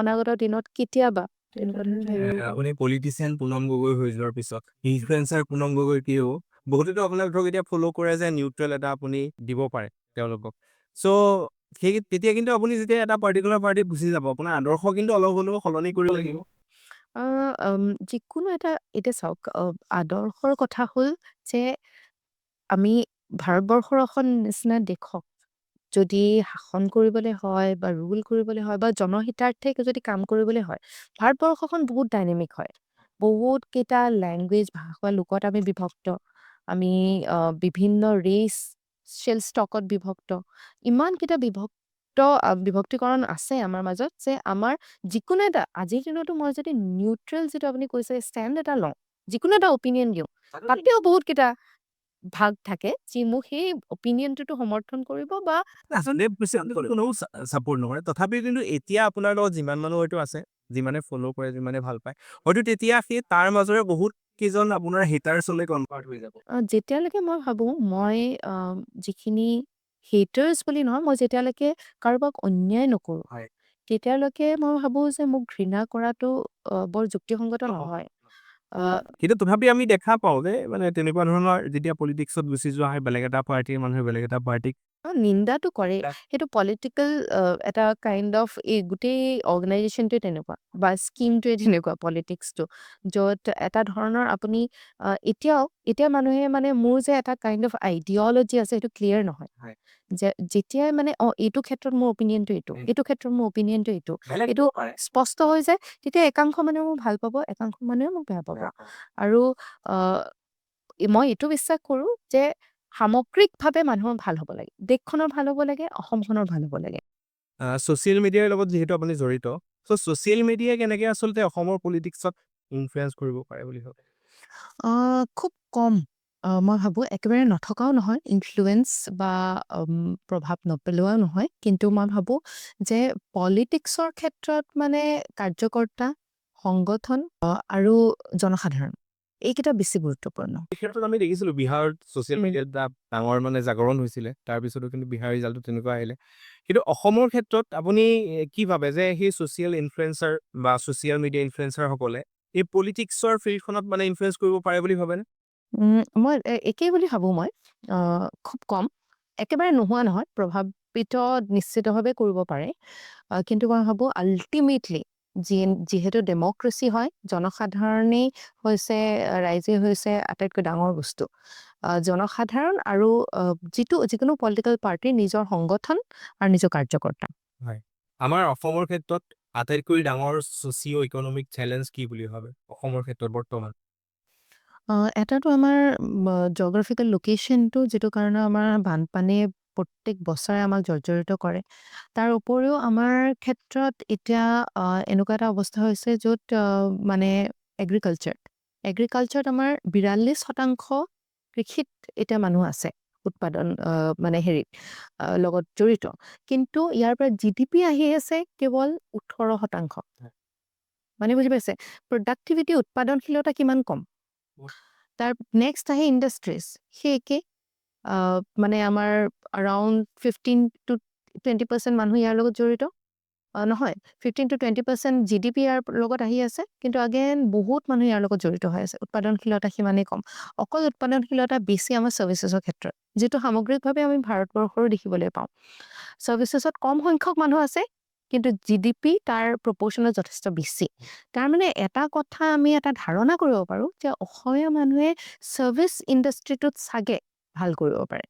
অনাগত দিনত কেতিয়াবা তেনেকুৱা ধৰণৰ ভাবিব পাৰোঁ। আপুনি পলিটিচিয়ান পুনম গগৈ হৈ যোৱাৰ পিছত ইনফ্লুৱেঞ্চাৰ পুনম গগৈ কি হ'ব? বহুতেতো আপোনাক ধৰক এতিয়া ফ'ল' কৰে যে নিউট্ৰেল এটা আপুনি দিব পাৰে তেওঁলোকক। চ' সেই তেতিয়া কিন্তু আপুনি যেতিয়া এটা পাৰ্টিকুলাৰ পাৰ্টিত গুচি যাব, আপোনাৰ আদৰ্শ কিন্তু অলপ হ'লেও সলনি কৰিব লাগিব। যিকোনো এটা এতিয়া চাওক, আদৰ্শৰ কথা হ'ল যে আমি ভাৰতবৰ্ষৰ এখন নিচিনা দেশক যদি শাসন কৰিবলৈ হয় বা ৰুল কৰিবলৈ হয় বা জনহিতাৰ্থে যদি কাম কৰিবলৈ হয়, ভাৰতবৰ্ষখন বহুত ডাইনেমিক হয়। বহুত কেইটা লেংগুৱেজ ভাষা লোকত আমি বিভক্ত। আমি বিভিন্ন ৰেচিয়েল ষ্টকত বিভক্ত। ইমানকেইটা বিভক্তিকৰণ আছে আমাৰ মাজত যে আমাৰ যিকোনো এটা আজিৰ দিনতো মই যদি নিউট্ৰেল যিটো আপুনি কৈছে ষ্টেণ্ড এটা লওঁ, যিকোনো এটা অপিনিয়ন দিওঁ, তাতেও বহুত কেইটা ভাগ থাকে যি মোক সেই অপিনিয়নটোতো সমৰ্থন কৰিব বা আচলতে কোনেও ছাপোৰ্ট নকৰে, তথাপিও কিন্তু এতিয়া আপোনাৰ লগত যিমান মানুহ হয়তো আছে, যিমানে ফ'ল' কৰে, যিমানে ভাল পায়, হয়তো তেতিয়া সেই তাৰ মাজৰে বহুত কেইজন আপোনাৰ হেটাৰ্ছলৈ কনভাৰ্ট হৈ যাব। যেতিয়ালৈকে মই ভাবোঁ মই যিখিনি হেটাৰ্ছ বুলি নহয়, মই যেতিয়ালৈকে কাৰোবাক অন্যায় নকৰোঁ, হয়। তেতিয়ালৈকে মই ভাবোঁ যে মোক ঘৃণা কৰাটো বৰ যুক্তিসংগত নহয়। কিন্তু তথাপি আমি দেখা পাওঁ যে মানে তেনেকুৱা ধৰণৰ যেতিয়া পলিটিক্সত গুচি যোৱা হয়, বেলেগ এটা পাৰ্টিৰ মানুহে বেলেগ এটা পাৰ্টিক নিন্দাটো কৰে, সেইটো পলিটিকেল এটা কাইণ্ড অফ এই গোটেই অৰ্গেনাইজেশ্যনটোৱে তেনেকুৱা বা স্কিমটোৱে তেনেকুৱা পলিটিক্সটো, য'ত এটা ধৰণৰ আপুনি এতিয়া মানুহে মানে মোৰ যে এটা কাইণ্ড অফ আইডিঅলজি আছে সেইটো ক্লিয়াৰ নহয়। হয়। যে যেতিয়াই মানে এইটো ক্ষেত্ৰত মোৰ অপিনিয়নটো এইটো ক্ষেত্ৰত মোৰ অপিনিয়নটো এইটো স্পষ্ট হৈ যায়, তেতিয়া একাংশ মানুহে মোক ভাল পাব, একাংশ মানুহে মোক বেয়া পাব। আৰু মই এইটো বিশ্বাস কৰোঁ যে সামগ্ৰিকভাৱে মানুহৰ ভাল হ'ব লাগে, দেশখনৰ ভাল হ'ব লাগে, অসমখনৰ ভাল হ'ব লাগে। ছ'চিয়েল মিডিয়াৰ লগত যিহেতু আপুনি জড়িত, চ' ছ'চিয়েল মিডিয়াই কেনেকৈ আচলতে অসমৰ পলিটিক্সত ইনফ্লুৱেঞ্চ কৰিব পাৰে বুলি ভাবে? খুব কম, মই ভাবোঁ একেবাৰে নথকাও নহয়, ইনফ্লুৱেঞ্চ বা প্ৰভাৱ নপেলোৱাও নহয়, কিন্তু মই ভাবোঁ যে পলিটিক্সৰ ক্ষেত্ৰত মানে কাৰ্যকৰ্তা, সংগঠন আৰু জনসাধাৰণ এইকেইটা বেছি গুৰুত্বপূৰ্ণ। এই ক্ষেত্ৰত আমি দেখিছিলোঁ বিহাৰত ছ'চিয়েল মিডিয়াত এটা ডাঙৰ মানে জাগৰণ হৈছিলে, তাৰপিছতো কিন্তু বিহাৰ ৰিজাল্টটো তেনেকুৱা আহিলে। কিন্তু অসমৰ ক্ষেত্ৰত আপুনি কি ভাবে যে সেই ছ'চিয়েল ইনফ্লুৱেঞ্চাৰ বা ছ'চিয়েল মিডিয়া ইনফ্লুৱেঞ্চাৰসকলে এই পলিটিক্সৰ ফিল্ডখনত মানে ইনফ্লুৱেঞ্চ কৰিব পাৰে বুলি ভাবেনে? মই একেই বুলি ভাবোঁ মই। খুব কম। একেবাৰে নোহোৱা নহয়, প্ৰভাৱিত নিশ্চিতভাৱে কৰিব পাৰে। কিন্তু মই ভাবোঁ আল্টিমেটলি যিহেতু ডেম'ক্ৰেচি হয়, জনসাধাৰণেই হৈছে ৰাইজেই হৈছে আটাইতকৈ ডাঙৰ বস্তু। জনসাধাৰণ আৰু যিকোনো পলিটিকেল পাৰ্টিৰ নিজৰ সংগঠন আৰু নিজৰ কাৰ্যকৰ্তা। হয়। আমাৰ অসমৰ ক্ষেত্ৰত আটাইতকৈ ডাঙৰ ছ'চিঅ' ইকনমিক চেলেঞ্জ কি বুলি ভাবে অসমৰ ক্ষেত্ৰত বৰ্তমান? এটাটো আমাৰ জিঅ'গ্ৰাফিকেল লোকেশ্যনটো, যিটো কাৰণে আমাৰ বানপানীয়ে প্ৰত্যেক বছৰে আমাক জৰ্জৰিত কৰে। তাৰ উপৰিও আমাৰ ক্ষেত্ৰত এতিয়া এনেকুৱা এটা অৱস্থা হৈছে য'ত মানে এগ্ৰিকালচাৰত আমাৰ 42% কৃষিত এতিয়া মানুহ আছে, উৎপাদন মানে হেৰিত লগত জড়িত। কিন্তু ইয়াৰ পৰা GDP আহি আছে কেৱল 18%। মানে বুজি পাইছে? প্ৰডাক্টিভিটি, উৎপাদনশীলতা কিমান কম। তাৰ নেক্সট আহে ইণ্ডাষ্ট্ৰিজ, সেই একেই। মানে আমাৰ around 15-20% মানুহ ইয়াৰ লগত জড়িত। নহয়, 15-20% GDP ইয়াৰ লগত আহি আছে, কিন্তু আগেন বহুত মানুহ ইয়াৰ লগত জড়িত হৈ আছে। উৎপাদনশীলতা সিমানেই কম। অকল উৎপাদনশীলতা বেছি আমাৰ ছাৰ্ভিচেছৰ ক্ষেত্ৰত, যিটো সামগ্ৰিকভাৱে আমি ভাৰতবৰ্ষৰো দেখিবলৈ পাওঁ। ছাৰ্ভিচেছত কম সংখ্যক মানুহ আছে, কিন্তু GDP তাৰ প্ৰপৰ্চনত যথেষ্ট বেছি। তাৰমানে এটা কথা আমি এটা ধাৰণা কৰিব পাৰোঁ যে অসমীয়া মানুহে ছাৰ্ভিচ ইণ্ডাষ্ট্ৰিটোত চাগে ভাল কৰিব পাৰে।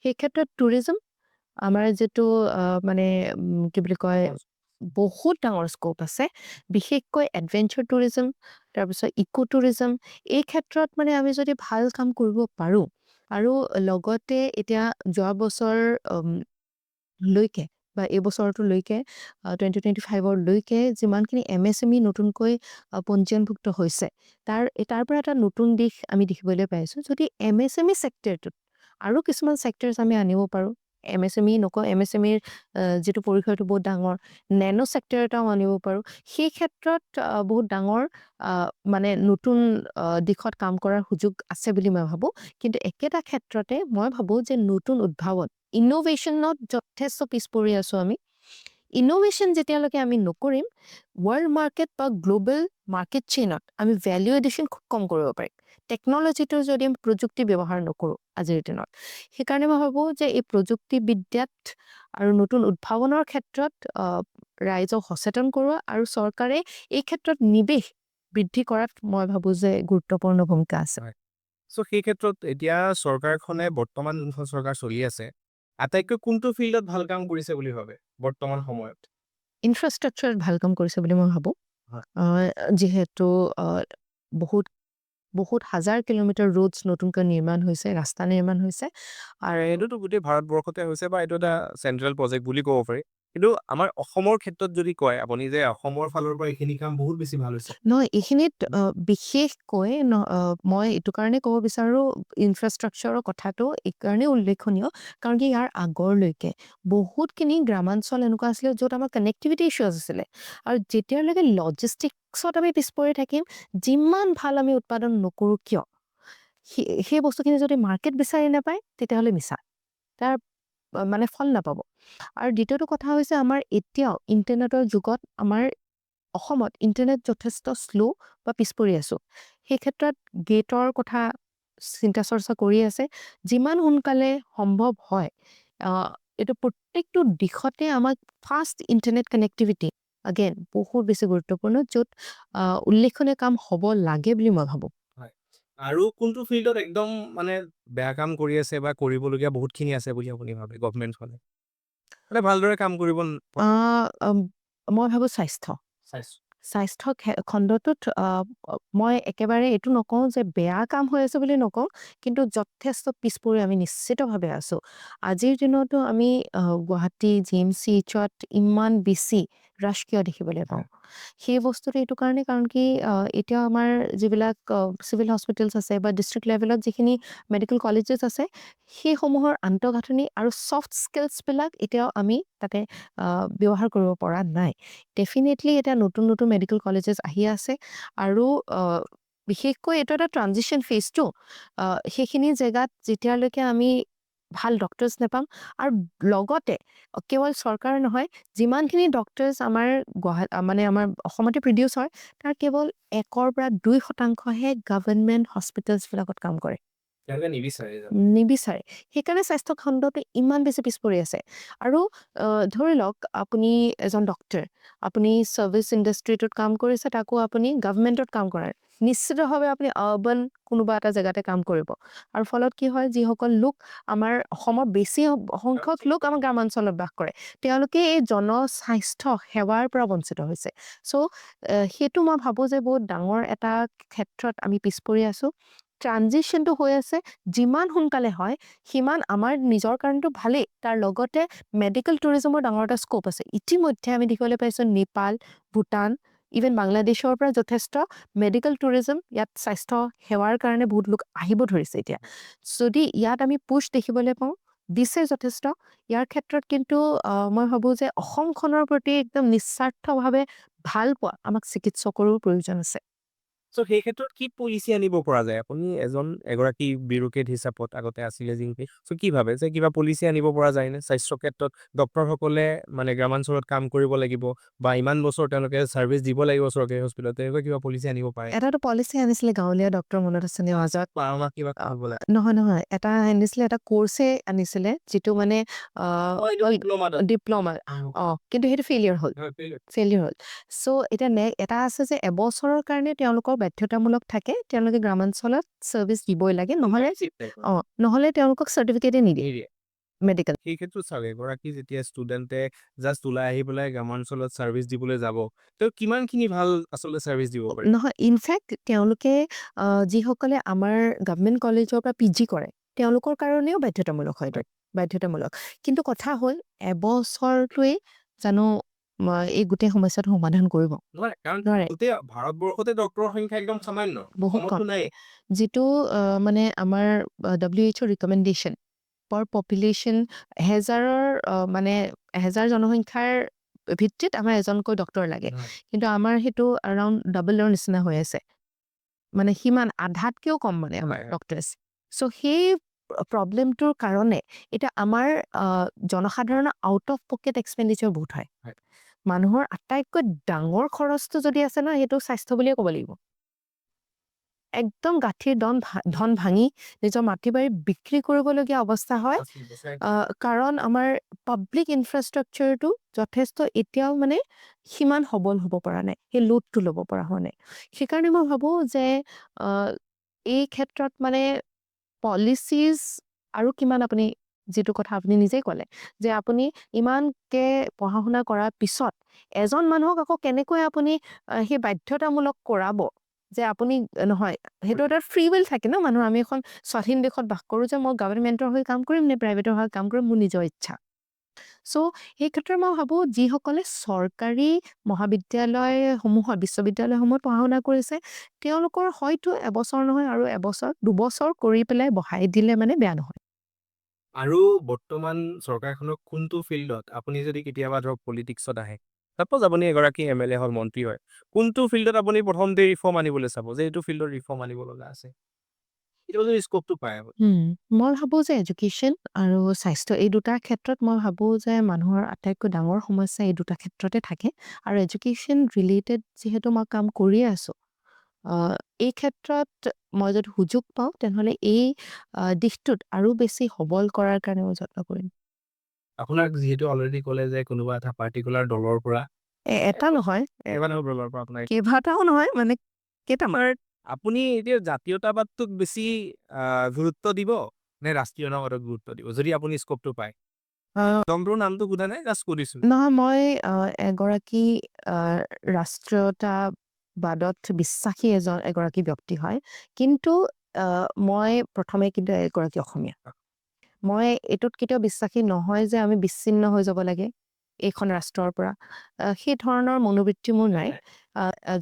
সেই ক্ষেত্ৰত টুৰিজম, আমাৰ যিটো মানে কি বুলি কয়, বহুত ডাঙৰ স্ক'প আছে। বিশেষকৈ এডভেঞ্চাৰ টুৰিজম, তাৰপিছত ইকো টুৰিজম, এই ক্ষেত্ৰত মানে আমি যদি ভাল কাম কৰিব পাৰোঁ, আৰু লগতে এতিয়া যোৱা বছৰ লৈকে বা এই বছৰটোলৈকে 2025 লৈকে যিমানখিনি MSME নতুনকৈ পঞ্জীয়নভুক্ত হৈছে, তাৰ পৰা এটা নতুন দিশ আমি দেখিবলৈ পাইছোঁ। যদি MSME ছেক্টৰটোত আৰু কিছুমান ছেক্টৰছ আমি আনিব পাৰোঁ, MSME নকওঁ, MSMEৰ যিটো পৰিসৰটো বহুত ডাঙৰ, নেনো ছেক্টৰ এটাও আনিব পাৰোঁ, সেই ক্ষেত্ৰত বহুত ডাঙৰ মানে নতুন দিশত কাম কৰাৰ সুযোগ আছে বুলি মই ভাবোঁ। কিন্তু একেটা ক্ষেত্ৰতে মই ভাবোঁ যে নতুন উদ্ভাৱন, ইন'ভেশ্যনত যথেষ্ট পিছ পৰি আছোঁ আমি। ইন'ভেশ্যন যেতিয়ালৈকে আমি নকৰিম, ৱৰ্ল্ড মাৰ্কেট বা গ্ল'বেল মাৰ্কেট চেইনত আমি ভেলিউ এডিশ্যন খুব কম কৰিব পাৰিম, টেকন'লজিটোৰ যদি আমি প্ৰযুক্তি ব্যৱহাৰ নকৰোঁ আজিৰ দিনত। সেইকাৰণে মই ভাবোঁ যে এই প্ৰযুক্তিবিদ্যাত আৰু নতুন উদ্ভাৱনৰ ক্ষেত্ৰত ৰাইজক সচেতন কৰোৱা আৰু চৰকাৰে এই ক্ষেত্ৰত নিৱেশ বৃদ্ধি কৰাত মই ভাবোঁ যে গুৰুত্বপূৰ্ণ ভূমিকা আছে। চ' সেই ক্ষেত্ৰত এতিয়া চৰকাৰখনে বৰ্তমান যোনখন চৰকাৰ চলি আছে, আটাইতকৈ কোনটো ফিল্ডত ভাল কাম কৰিছে বুলি ভাবে বৰ্তমান সময়ত? ইনফ্ৰাষ্ট্ৰাকচাৰত ভাল কাম কৰিছে বুলি মই ভাবোঁ। হয়। যিহেতু বহুত বহুত হাজাৰ কিলোমিটাৰ ৰোডছ নতুনকৈ নিৰ্মাণ হৈছে, ৰাস্তা নিৰ্মাণ হৈছে। আৰু এইটোতো গোটেই ভাৰতবৰ্ষতে হৈছে বা এইটো এটা চেন্ট্ৰেল প্ৰজেক্ট বুলি ক'ব পাৰি। কিন্তু আমাৰ অসমৰ ক্ষেত্ৰত যদি কয় আপুনি যে অসমৰ ফালৰ পৰা এইখিনি কাম বহুত বেছি ভাল হৈছে। নহয়, এইখিনিত বিশেষকৈ মই এইটো কাৰণে ক'ব বিচাৰোঁ, ইনফ্ৰাষ্ট্ৰাকচাৰৰ কথাটো এইকাৰণেই উল্লেখনীয়, কাৰণ কি ইয়াৰ আগৰলৈকে বহুতখিনি গ্ৰামাঞ্চল এনেকুৱা আছিলে য'ত আমাৰ কানেক্টিভিটি ইছ্যুজ আছিলে। আৰু যেতিয়ালৈকে লজিষ্টিক্সত আমি পিছ পৰি থাকিম, যিমান ভাল আমি উৎপাদন নকৰোঁ কিয়, সেই বস্তুখিনি যদি মাৰ্কেট বিচাৰি নাপায়, তেতিয়াহ'লে মিছা। তাৰ মানে ফল নাপাব। আৰু দ্বিতীয়টো কথা হৈছে, আমাৰ এতিয়াও ইণ্টাৰনেটৰ যুগত আমাৰ অসমত ইণ্টাৰনেট যথেষ্ট শ্ল' বা পিছ পৰি আছোঁ। সেই ক্ষেত্ৰত গেটৰ কথা চিন্তা চৰ্চা কৰি আছে। যিমান সোনকালে সম্ভৱ হয়, এইটো প্ৰত্যেকটো দিশতে আমাক ফাষ্ট ইণ্টাৰনেট কানেক্টিভিটি আগেন বহুত বেছি গুৰুত্বপূৰ্ণ, য'ত উল্লেখনীয় কাম হ'ব লাগে বুলি মই ভাবোঁ। হয়। আৰু কোনটো ফিল্ডত একদম মানে বেয়া কাম কৰি আছে বা কৰিবলগীয়া বহুতখিনি আছে বুলি আপুনি ভাবে গভমেণ্টখনে? মানে ভালদৰে কাম কৰিব মই ভাবোঁ স্বাস্থ্য। চাইছোঁ। স্বাস্থ্য খণ্ডটোত মই একেবাৰে এইটো নকওঁ যে বেয়া কাম হৈ আছে বুলি নকওঁ, কিন্তু যথেষ্ট পিছ পৰি আমি নিশ্চিতভাৱে আছোঁ। আজিৰ দিনতো আমি গুৱাহাটী GMCHত ইমান বেছি ৰাছ কিয় দেখিবলৈ পাওঁ? সেই বস্তুটো এইটো কাৰণে, কাৰণ কি এতিয়া আমাৰ যিবিলাক চিভিল হস্পিটেলছ আছে বা ডিষ্ট্ৰিক্ট লেভেলত যিখিনি মেডিকেল কলেজেছ আছে, সেইসমূহৰ আন্তঃগাঁথনি আৰু ছফ্ট স্কিলছবিলাক এতিয়াও আমি তাতে ব্যৱহাৰ কৰিব পৰা নাই। ডেফিনেটলি এতিয়া নতুন নতুন মেডিকেল কলেজেছ আহি আছে, আৰু বিশেষকৈ এইটো এটা ট্ৰানজিশ্যন ফেজটো। সেইখিনি জেগাত যেতিয়ালৈকে আমি ভাল ডক্টৰ্ছ নাপাম আৰু লগতে কেৱল চৰকাৰ নহয় যিমানখিনি ডক্টৰ্ছ আমাৰ মানে আমাৰ অসমতে প্ৰডিউচ হয় তাৰ কেৱল 1-2% গভৰ্ণমেণ্ট হস্পিটেলছবিলাকত কাম কৰে তেওঁলোকে নিবিচাৰে নিবিচাৰে সেইকাৰণে স্বাস্থ্য খণ্ডটো ইমান বেছি পিছ পৰি আছে আৰু ধৰি লওক আপুনি এজন ডক্টৰ আপুনি ছাৰ্ভিচ ইণ্ডাষ্ট্ৰিটোত কাম কৰিছে তাকো আপুনি গভৰ্ণমেণ্টত কাম কৰে নিশ্চিতভাৱে আপুনি আৰ্বান কোনোবা এটা জেগাতে কাম কৰিব আৰু ফলত কি হয় যিসকল লোক আমাৰ অসমৰ বেছি সংখ্যক লোক আমাৰ গ্ৰামাঞ্চলত বাস কৰে তেওঁলোকে এই জনস্বাস্থ্য সেৱাৰ পৰা বঞ্চিত হৈছে চ' সেইটো মই ভাবোঁ যে বহুত ডাঙৰ এটা ক্ষেত্ৰত আমি পিছ পৰি আছোঁ ট্ৰানজিশ্যনটো হৈ আছে যিমান সোনকালে হয় সিমান আমাৰ নিজৰ কাৰণেতো ভালেই তাৰ লগতে মেডিকেল টুৰিজমৰ ডাঙৰ এটা স্ক'প আছে ইতিমধ্যে আমি দেখিবলৈ পাইছোঁ নেপাল ভূটান ইভেন বাংলাদেশৰ পৰা যথেষ্ট মেডিকেল টুৰিজম ইয়াত স্বাস্থ্য সেৱাৰ কাৰণে বহুত লোক আহিব ধৰিছে এতিয়া যদি ইয়াত আমি পুছ দেখিবলৈ পাওঁ দিছে যথেষ্ট ইয়াৰ ক্ষেত্ৰত কিন্তু মই ভাবোঁ যে অসমখনৰ প্ৰতি একদম নিস্বাৰ্থভাৱে ভাল পোৱা আমাক চিকিৎসকৰো প্ৰয়োজন আছে চ' সেই ক্ষেত্ৰত কি পলিচি আনিব পৰা যায় আপুনি এগৰাকী ব্যুৰ'ক্ৰেট হিচাপত আগতে আছিলে যিহেতু চ' কি ভাবে যে কিবা পলিচি আনিব পৰা যায় নে স্বাস্থ্য ক্ষেত্ৰত ডক্টৰসকলে মানে গ্ৰামাঞ্চলত কাম কৰিব লাগিব বা ইমান বছৰ তেওঁলোকে ছাৰ্ভিচ দিব লাগিব চৰকাৰী হস্পিটেলত তেনেকুৱা কিবা পলিচি আনিব পাৰে এটাতো পলিচি আনিছিলে গাঁৱলীয়া ডক্টৰ মনত আছে নে মাজত আমাক কিবা কৰিব লাগে নহয় এটা আনিছিলে এটা কোৰ্ছে আনিছিলে যিটো মানে ডিপ্ল'মা কিন্তু সেইটো ফেইলিয়ৰ হ'ল চ' এতিয়া এটা আছে যে এবছৰৰ কাৰণে তেওঁলোকৰ বাধ্যতামূলক থাকে তেওঁলোকে গ্ৰামাঞ্চলত ছাৰ্ভিচ দিবই লাগে নহ'লে তেওঁলোকক চাৰ্টিফিকেটে নিদিয়ে মেডিকেল সেই ক্ষেত্ৰত চাওক এগৰাকী যেতিয়া ষ্টুডেণ্টে জাষ্ট ওলাই আহি পেলাই গ্ৰামাঞ্চলত ছাৰ্ভিচ দিবলৈ যাব তেওঁ কিমানখিনি ভাল আচলতে ছাৰ্ভিচ দিব পাৰে নহয় ইনফেক্ট তেওঁলোকে যিসকলে আমাৰ গভৰ্ণমেণ্ট কলেজৰ পৰা পি জি কৰে তেওঁলোকৰ কাৰণেও বাধ্যতামূলক হয় বাধ্যতামূলক কিন্তু কথা হ'ল এবছৰটোৱে জানো এই গোটেই সমস্যাটো সমাধান কৰিব নোৱাৰে গোটেই ভাৰতবৰ্ষতে ডক্টৰৰ সংখ্যা একদম সামান্য বহুত কম নাই যিটো মানে আমাৰ WHO ৰিকমেণ্ডেশ্যন পাৰ পপুলেশ্যন মানে 1000 জনসংখ্যাৰ ভিত্তিত আমাৰ এজনকৈ ডক্টৰ লাগে কিন্তু আমাৰ সেইটো এৰাউণ্ড ডাবলৰ নিচিনা হৈ আছে মানে সিমান আধাতকেও কম মানে আমাৰ ডক্টৰ্ছ চ' সেই প্ৰব্লেমটোৰ কাৰণে এতিয়া আমাৰ জনসাধাৰণৰ আউট অফ পকেট এক্সপেণ্ডিচাৰ বহুত হয় মানুহৰ আটাইতকৈ ডাঙৰ খৰচটো যদি আছে ন সেইটো স্বাস্থ্য বুলিয়ে ক'ব লাগিব একদম গাঁঠিৰ ধন ভাঙি নিজৰ মাটি বাৰী বিক্ৰী কৰিবলগীয়া অৱস্থা হয় কাৰণ আমাৰ পাব্লিক ইনফ্ৰাষ্ট্ৰাকচাৰটো যথেষ্ট এতিয়াও মানে সিমান সবল হ'ব পৰা নাই সেই লোডটো ল'ব পৰা হোৱা নাই সেইকাৰণে মই ভাবোঁ যে এই ক্ষেত্ৰত মানে পলিচিজ আৰু কিমান আপুনি যিটো কথা আপুনি নিজেই ক'লে যে আপুনি ইমানকে পঢ়া শুনা কৰাৰ পিছত এজন মানুহক আকৌ কেনেকৈ আপুনি সেই বাধ্যতামূলক কৰাব যে আপুনি নহয় সেইটো এটা ফ্ৰী উইল থাকে ন মানুহৰ আমি এখন স্বাধীন দেশত বাস কৰোঁ যে মই গভৰ্ণমেণ্টৰ হৈ কাম কৰিম নে প্ৰাইভেটৰ হৈ কাম কৰিম মোৰ নিজৰ ইচ্ছা চ' সেই ক্ষেত্ৰত মই ভাবোঁ যিসকলে চৰকাৰী মহাবিদ্যালয়সমূহত বিশ্ববিদ্যালয়সমূহত পঢ়া শুনা কৰিছে তেওঁলোকৰ হয়তো এবছৰ নহয় আৰু দুবছৰ কৰি পেলাই বহাই দিলে মানে বেয়া নহয় আৰু বৰ্তমান চৰকাৰখনৰ কোনটো ফিল্ডত আপুনি যদি কেতিয়াবা ধৰক পলিটিক্সত আহে চাপ'জ আপুনি এগৰাকী MLA হ'ল মন্ত্ৰী হয় কোনটো ফিল্ডত আপুনি প্ৰথমতে ৰিফৰ্ম আনিবলৈ চাব যে এইটো ফিল্ডত ৰিফৰ্ম আনিব লগা আছে এইটো যদি স্ক'পটো পায় মই ভাবোঁ যে এডুকেশ্যন আৰু স্বাস্থ্য এই দুটাৰ ক্ষেত্ৰত মই ভাবোঁ যে মানুহৰ আটাইতকৈ ডাঙৰ সমস্যা এই দুটা ক্ষেত্ৰতে থাকে আৰু এডুকেশ্যন ৰিলেটেড যিহেতু মই কাম কৰিয়ে আছোঁ এই ক্ষেত্ৰত মই যদি সুযোগ পাওঁ তেনেহ'লে এই দিশটোত আৰু বেছি সবল কৰাৰ কাৰণে মই যত্ন কৰিম আপোনাক যিহেতু অলৰেডি ক'লে যে কোনোবা এটা পাৰ্টিকুলাৰ দলৰ পৰা এটা নহয় দলৰ পৰা আপোনাৰ কেইবাটাও নহয় মানে কেইটামান আপুনি এতিয়া জাতীয়তাবাদটোক বেছি গুৰুত্ব দিব নে ৰাষ্ট্ৰীয়তাবাদক গুৰুত্ব দিব যদি আপুনি স্ক'পটো পায় দলটোৰ নামটো সোধা নাই জাষ্ট সুধিছোঁ নহয় মই এগৰাকী ৰাষ্ট্ৰীয়তাবাদত বিশ্বাসী এগৰাকী ব্যক্তি হয় কিন্তু মই প্ৰথমে কিন্তু এগৰাকী অসমীয়া মই এইটোত কেতিয়াও বিশ্বাসী নহয় যে আমি বিচ্ছিন্ন হৈ যাব লাগে এইখন ৰাষ্ট্ৰৰ পৰা সেই ধৰণৰ মনোবৃত্তি মোৰ নাই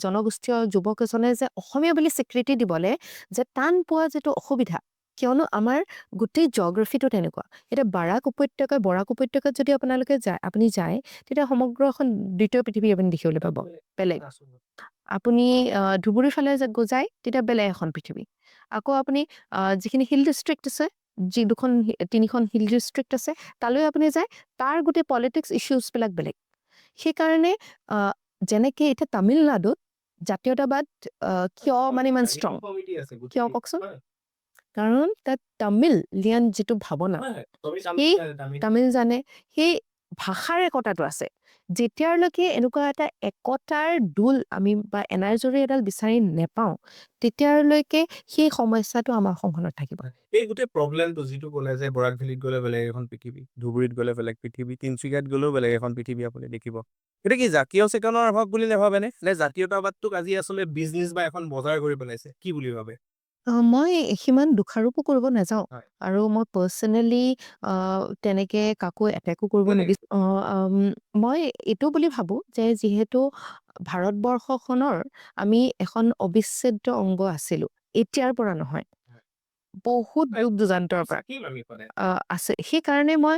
জনগোষ্ঠীয় যুৱক এজনে যে অসমীয়া বুলি স্বীকৃতি দিবলৈ যে টান পোৱা যিটো অসুবিধা কিয়নো আমাৰ গোটেই জিঅ'গ্ৰাফিটো তেনেকুৱা এতিয়া বৰাক উপত্যকাত যদি আপুনি যায় তেতিয়া সমগ্ৰ এখন দ্বিতীয় পৃথিৱী আপুনি দেখিবলৈ পাব বেলেগ আপুনি ধুবুৰীৰ ফালে যায় তেতিয়া বেলেগ এখন পৃথিৱী আকৌ আপুনি যিখিনি হিল ডিষ্ট্ৰিক্ট আছে যি তিনিখন হিল ডিষ্ট্ৰিক্ট আছে তালৈ আপুনি যায়, তাৰ গোটেই পলিটিক্স ইছ্যুজবিলাক বেলেগ। সেইকাৰণে যেনেকে এতিয়া তামিলনাডুত জাতীয়তাবাদ কিয় মানে ইমান ষ্ট্ৰং, কিয় কওকচোন? কাৰণ তাত তামিলিয়ান যিটো ভাৱনা, সেই তামিল জানে, সেই ভাষাৰ একতাটো আছে। যেতিয়ালৈকে এনেকুৱা এটা একতাৰ দোল আমি বা এনাজৰী এডাল বিচাৰি নেপাওঁ, তেতিয়ালৈকে সেই সমস্যাটো আমাৰ অসমখনত থাকিব। এই গোটেই প্ৰব্লেমটো যিটো ক'লে যে বৰাক ভেলীত গ'লে বেলেগ এখন পৃথিৱী, ধুবুৰীত গ'লে বেলেগ পৃথিৱী, তিনচুকীয়াত গ'লেও বেলেগ এখন পৃথিৱী আপুনি দেখিব। এটা কি জাতীয় চেতনাৰ অভাৱ বুলি নাভাবেনে? নে জাতীয়তাবাদটোক আজি আচলতে বিজনেছ বা এখন বজাৰ কৰি পেলাইছে? কি বুলি ভাবে? মই সিমান দোষাৰোপো কৰিব নাযাওঁ, হয়। আৰু মই পাৰ্চনেলি তেনেকে কাকো এটেকো কৰিব নাই, নাই। নিবিচাৰোঁ। মই এইটো বুলি ভাবোঁ যে যিহেতু ভাৰতবৰ্ষখনৰ আমি এখন অবিচ্ছেদ্য অংগ আছিলোঁ, এতিয়াৰ পৰা নহয়, বহুত যুগ যুগান্তৰ পৰা থাকিম আমি সদায়। আছে। সেইকাৰণে মই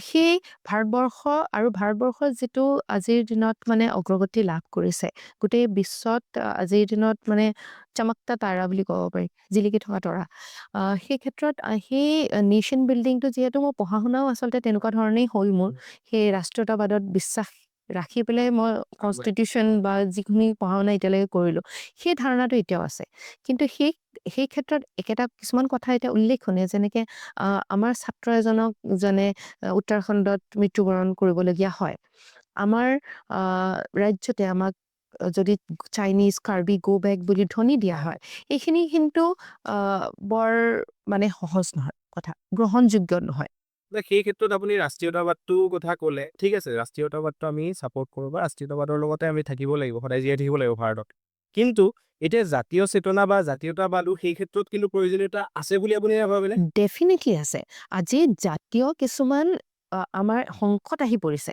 সেই ভাৰতবৰ্ষ আৰু ভাৰতবৰ্ষৰ যিটো আজিৰ দিনত মানে অগ্ৰগতি লাভ কৰিছে, গোটেই বিশ্বত আজিৰ দিনত মানে চমকতা তাৰা বুলি ক'ব পাৰি, জিলিকি থকা তৰা। সেই ক্ষেত্ৰত সেই নেশ্যন বিল্ডিংটো যিহেতু মোৰ পঢ়া শুনাও আচলতে তেনেকুৱা ধৰণেই হ'ল মোৰ, সেই ৰাষ্ট্ৰীয়তাবাদত বিশ্বাস ৰাখি পেলাই মই কনষ্টিটিউশ্যন বা যিখিনি পঢ়া শুনা এতিয়ালৈকে কৰিলোঁ, সেই ধাৰণাটো এতিয়াও আছে। কিন্তু সেই ক্ষেত্ৰত কিছুমান কথা এতিয়া উল্লেখনীয়, যেনেকে আমাৰ ছাত্ৰ এজনক উত্তৰাখণ্ডত মৃত্যুবৰণ কৰিবলগীয়া হয়। আমাৰ ৰাজ্যতে আমাক যদি চাইনিজ, কাৰ্বি, গো বেক বুলি ধ্বনি দিয়া হয়, এইখিনি কিন্তু বৰ মানে সহজ নহয়, কথা গ্ৰহণযোগ্য নহয়। সেই ক্ষেত্ৰত আপুনি ৰাষ্ট্ৰীয়তাবাদটো কথা ক'লে, ঠিক আছে, ৰাষ্ট্ৰীয়তাবাদটো আমি ছাপোৰ্ট কৰোঁ বা ৰাষ্ট্ৰীয়তাবাদৰ লগতে আমি থাকিব লাগিব, সদায় জীয়াই থাকিব লাগিব ভাৰতত। কিন্তু এতিয়া জাতীয় চেতনা বা জাতীয়তাবাদো সেই ক্ষেত্ৰত কিন্তু প্ৰয়োজনীয়তা আছে বুলি আপুনি নাভাবেনে? ডেফিনেটলি আছে। আজি জাতীয় কিছুমান আমাৰ সংকট আহি পৰিছে।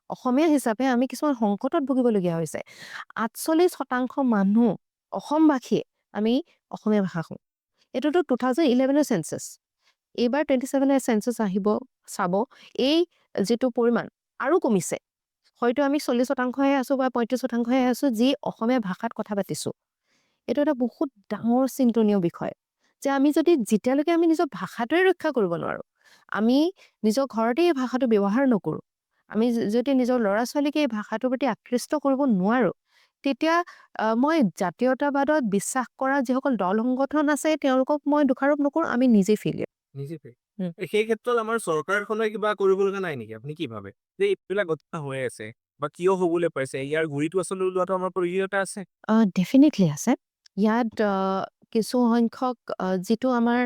অসমীয়া হিচাপে আমি কিছুমান সংকটত ভুগিবলগীয়া হৈছে। ৪৮% মানুহ অসমবাসীয়ে আমি অসমীয়া ভাষা কওঁ। এইটোতো 2011 চেন্সাছ। এইবাৰ 27 চেন্সাছ আহিব, চাব এই যিটো পৰিমাণ আৰু কমিছে। হয়তো আমি 40%হে আছোঁ বা 35%হে আছোঁ যি অসমীয়া ভাষাত কথা পাতিছোঁ। এইটো এটা বহুত ডাঙৰ চিন্তনীয় বিষয়, যে আমি যেতিয়ালৈকে আমি নিজৰ ভাষাটোৱে ৰক্ষা কৰিব নোৱাৰোঁ, আমি নিজৰ ঘৰতে এই ভাষাটো ব্যৱহাৰ নকৰোঁ, আমি যদি নিজৰ ল'ৰা ছোৱালীকে এই ভাষাটোৰ প্ৰতি আকৃষ্ট কৰিব নোৱাৰোঁ, তেতিয়া মই জাতীয়তাবাদত বিশ্বাস কৰা যিসকল দল সংগঠন আছে তেওঁলোকক মই দোষাৰোপ নকৰোঁ, আমি নিজেই ফেইলিয়ৰ। নিজে সেই ক্ষেত্ৰত আমাৰ চৰকাৰখনে কিবা কৰিব লগা নাই নেকি? আপুনি কি ভাবে? যে এইবিলাক ঘটনা হৈ আছে বা কিয় হ'বলৈ পাইছে, ইয়াৰ গুৰিটো আচলতে ওলোৱাটো আমাৰ প্ৰয়োজনীয়তা আছে? ডেফিনেটলি আছে। ইয়াত কিছু সংখ্যক যিটো আমাৰ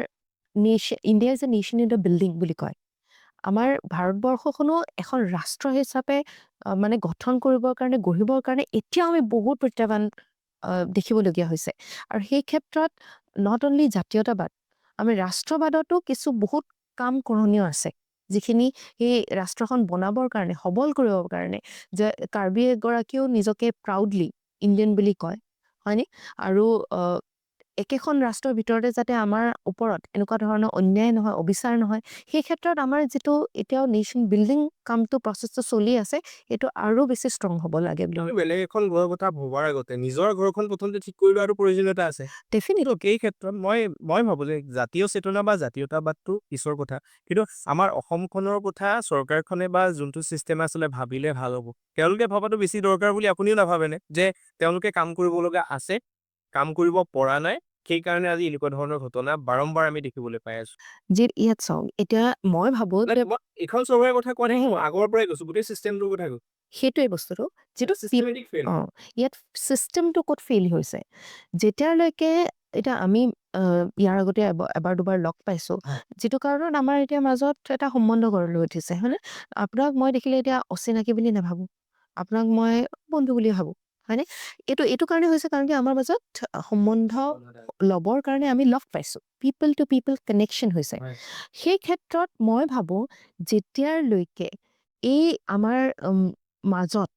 India is a nation in the building বুলি কয়, আমাৰ ভাৰতবৰ্ষখনো এখন ৰাষ্ট্ৰ হিচাপে মানে গঠন কৰিবৰ কাৰণে, গঢ়িবৰ কাৰণে এতিয়াও আমি বহুত প্ৰত্যাহ্বান দেখিবলগীয়া হৈছে। আৰু সেই ক্ষেত্ৰত নট অনলি জাতীয়তাবাদ, আমি ৰাষ্ট্ৰবাদতো বহুত কাম কৰণীয় আছে, যিখিনি সেই ৰাষ্ট্ৰখন বনাবৰ কাৰণে, সবল কৰিবৰ কাৰণে, যে কাৰ্বি এগৰাকীও নিজকে প্ৰাউডলি ইণ্ডিয়ান বুলি কয়, হয়নে? আৰু একেখন ৰাষ্ট্ৰৰ ভিতৰতে যাতে আমাৰ ওপৰত এনেকুৱা ধৰণৰ অন্যায় নহয়, অবিচাৰ নহয়, সেই ক্ষেত্ৰত আমাৰ যিটো এতিয়াও নেশ্যন বিল্ডিং কামটো প্ৰচেছটো চলি আছে, এইটো আৰু বেছি ষ্ট্ৰং হ'ব লাগে বুলি আমি বেলেগ এখন ঘৰৰ কথা ভবাৰ আগতে নিজৰ ঘৰখন প্ৰথমতে ঠিক কৰি লোৱাটো প্ৰয়োজনীয়তা আছে। ডেফিনেটলি। এই ক্ষেত্ৰত মই ভাবোঁ যে জাতীয় চেতনা বা জাতীয়তাবাদটো পিছৰ কথা, কিন্তু আমাৰ অসমখনৰ কথা চৰকাৰখনে বা যোনটো চিষ্টেম আচলতে ভাবিলে ভাল হ'ব। তেওঁলোকে ভবাটো বেছি দৰকাৰ বুলি আপুনিও নাভাবেনে? যে তেওঁলোকে কাম কৰিব লগা আছে, কাম কৰিব পৰা নাই, সেইকাৰণে আজি এনেকুৱা ধৰণৰ ঘটনা বাৰম্বাৰ আমি দেখিবলৈ পাই আছোঁ। ইয়াত চাওক, এতিয়া মই ভাবোঁ যে এইখন চৰকাৰৰ কথা কোৱা নাই, আগৰ পৰাই কৈছোঁ, গোটেই চিষ্টেমটোৰ কথা কৈছোঁ। সেইটোৱে বস্তুটো, যিটো চিষ্টেমেটিক ফেইল। ইয়াত চিষ্টেমটো ক'ত ফেইল হৈছে, যেতিয়ালৈকে এতিয়া আমি ইয়াৰ আগতে এবাৰ দুবাৰ লগ পাইছোঁ, যিটো কাৰণত আমাৰ এতিয়া মাজত এটা সম্বন্ধ গঢ় লৈ উঠিছে, হয়নে? আপোনাক মই দেখিলে এতিয়া অচিনাকি বুলি নাভাবোঁ, আপোনাক মই বন্ধু বুলি ভাবোঁ, হয়নে? এইটো কাৰণে হৈছে কাৰণ কি আমাৰ মাজত সম্বন্ধ ল'বৰ কাৰণে আমি লগ পাইছোঁ, পিপল টু পিপল কানেকশ্যন হৈছে। সেই ক্ষেত্ৰত মই ভাবোঁ যেতিয়ালৈকে এই আমাৰ মাজত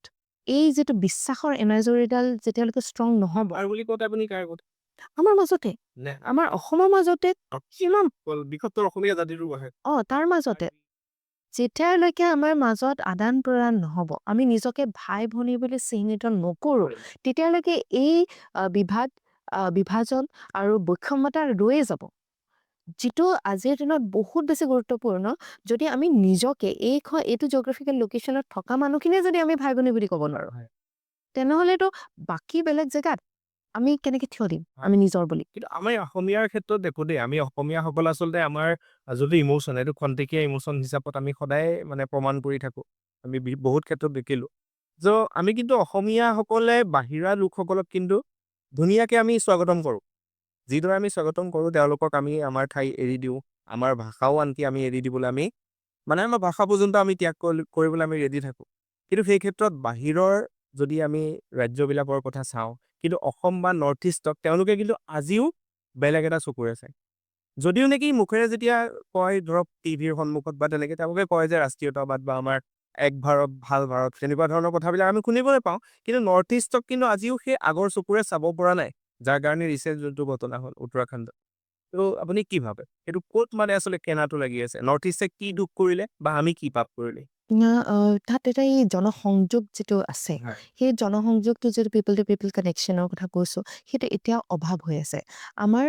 এই যিটো বিশ্বাসৰ এনাজৰীডাল যেতিয়ালৈকে ষ্ট্ৰং নহ'ব, আৰু বুলি কওঁতে আপুনি কাৰ কথা? আমাৰ মাজতে, আমাৰ অসমৰ মাজতে, কিমান বৃহত্তৰ অসমীয়া জাতিটোৰ কথা। তাৰ মাজতে যেতিয়ালৈকে আমাৰ মাজত আদান প্ৰদান নহ'ব, আমি নিজকে ভাই ভনী বুলি চিহ্নিত নকৰোঁ, তেতিয়ালৈকে এই বিভাজন আৰু বৈষম্যতা ৰৈয়ে যাব। যিটো আজিৰ দিনত বহুত বেছি গুৰুত্বপূৰ্ণ যদি আমি নিজকে এইটো জিঅ'গ্ৰাফিকেল লোকেশ্যনত থকা মানুহখিনিয়ে যদি আমি ভাই ভনী বুলি ক'ব নোৱাৰো হয়। তেনেহ'লেতো বাকী বেলেগ জেগাত আমি কেনেকে থিয় দিম হয়। আমি নিজৰ বুলি কিন্তু আমি অসমীয়াৰ ক্ষেত্ৰত দেখো দেই আমি অসমীয়াসকল আচলতে আমাৰ যোনটো ইমোশ্যন এইটো খন্তেকীয়া ইমোশ্যন হিচাপত আমি সদায় মানে প্ৰমাণ কৰি থাকো আমি বহুত ক্ষেত্ৰত দেখিলো আমি কিন্তু অসমীয়াসকলে বাহিৰা লোকসকলক কিন্তু ধুনীয়াকে আমি স্বাগতম কৰো যিদৰে আমি স্বাগতম কৰো তেওঁলোকক আমি আমাৰ ঠাই এৰি দিওঁ আমাৰ ভাষাও আনকি আমি এৰি দিবলৈ আমি মানে আমাৰ ভাষা পৰ্যন্ত আমি ত্যাগ কৰিবলৈ আমি ৰেডি থাকো কিন্তু সেই ক্ষেত্ৰত বাহিৰৰ যদি আমি ৰাজ্যবিলাকৰ কথা চাওঁ কিন্তু অসম বা নৰ্থ ইষ্টক তেওঁলোকে কিন্তু আজিও বেলেগ এটা চকুৰে চায় যদিও নেকি মুখেৰে যেতিয়া কয় ধৰক টিভিৰ সন্মুখত বা তেনেকে তেওঁলোকে কয় যে ৰাষ্ট্ৰীয়তাবাদ বা আমাৰ এক ভাৰত ভাল ভাৰত তেনেকুৱা ধৰণৰ কথাবিলাক আমি শুনিবলৈ পাওঁ কিন্তু নৰ্থ ইষ্টক কিন্তু আজিও সেই আগৰ চকুৰে চাব পৰা নাই যাৰ কাৰণে ৰিচেণ্ট যোনটো ঘটনা হ'ল উত্তৰাখণ্ডত ত' আপুনি কি ভাবে সেইটো ক'ত মানে আচলতে কেনাটো লাগি আছে নৰ্থ ইষ্টে কি দুখ কৰিলে বা আমি কি পাপ কৰিলে তাত এটা এই জনসংযোগ যিটো আছে সেই জনসংযোগটো যিটো পিপল টু পিপল কানেকশ্যনৰ কথা কৈছো সেইটো এতিয়া অভাৱ হৈ আছে আমাৰ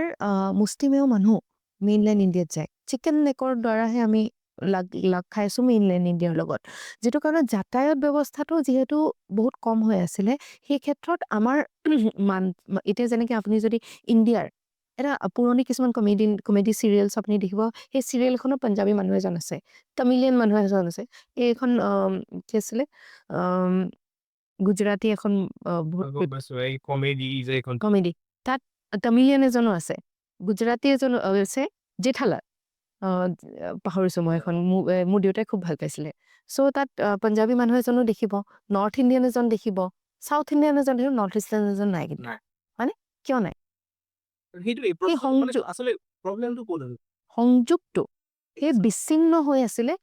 মুষ্টিমেয় মানুহ মেইনলেণ্ড ইণ্ডিয়াত যায় চিকেন নেকৰ দ্বাৰাহে আমি লাগ খাইছো মেইনলেণ্ড ইণ্ডিয়াৰ লগত যিটো কাৰণত যাতায়ত ব্যৱস্থাটো যিহেতু বহুত কম হৈ আছিলে সেই ক্ষেত্ৰত আমাৰ এতিয়া যেনেকে আপুনি যদি ইণ্ডিয়াৰ এটা পুৰণি কিছুমান কমেডি চিৰিয়েলছ আপুনি দেখিব সেই চিৰিয়েলখনত পাঞ্জাবী মানুহ এজন আছে তামিলিয়ান মানুহ এজন আছে এইখন কি আছিলে গুজৰাটী এখন কমেডি তাত তামিলিয়ান এজনো আছে গুজৰাটী এজনো আছে জেঠালাল পাহৰিছো মই এখন মোৰ দেউতাই খুব ভাল পাইছিলে চ' তাত পাঞ্জাবী মানুহ এজনো দেখিব নৰ্থ ইণ্ডিয়ান এজন দেখিব চাউথ ইণ্ডিয়ান এজন দেখিব নৰ্থ ইষ্টাৰ্ণ এজন নাই কিন্তু হয়নে কিয় নাই সেই সংযোগটো সেই বিচ্ছিন্ন হৈ আছিলে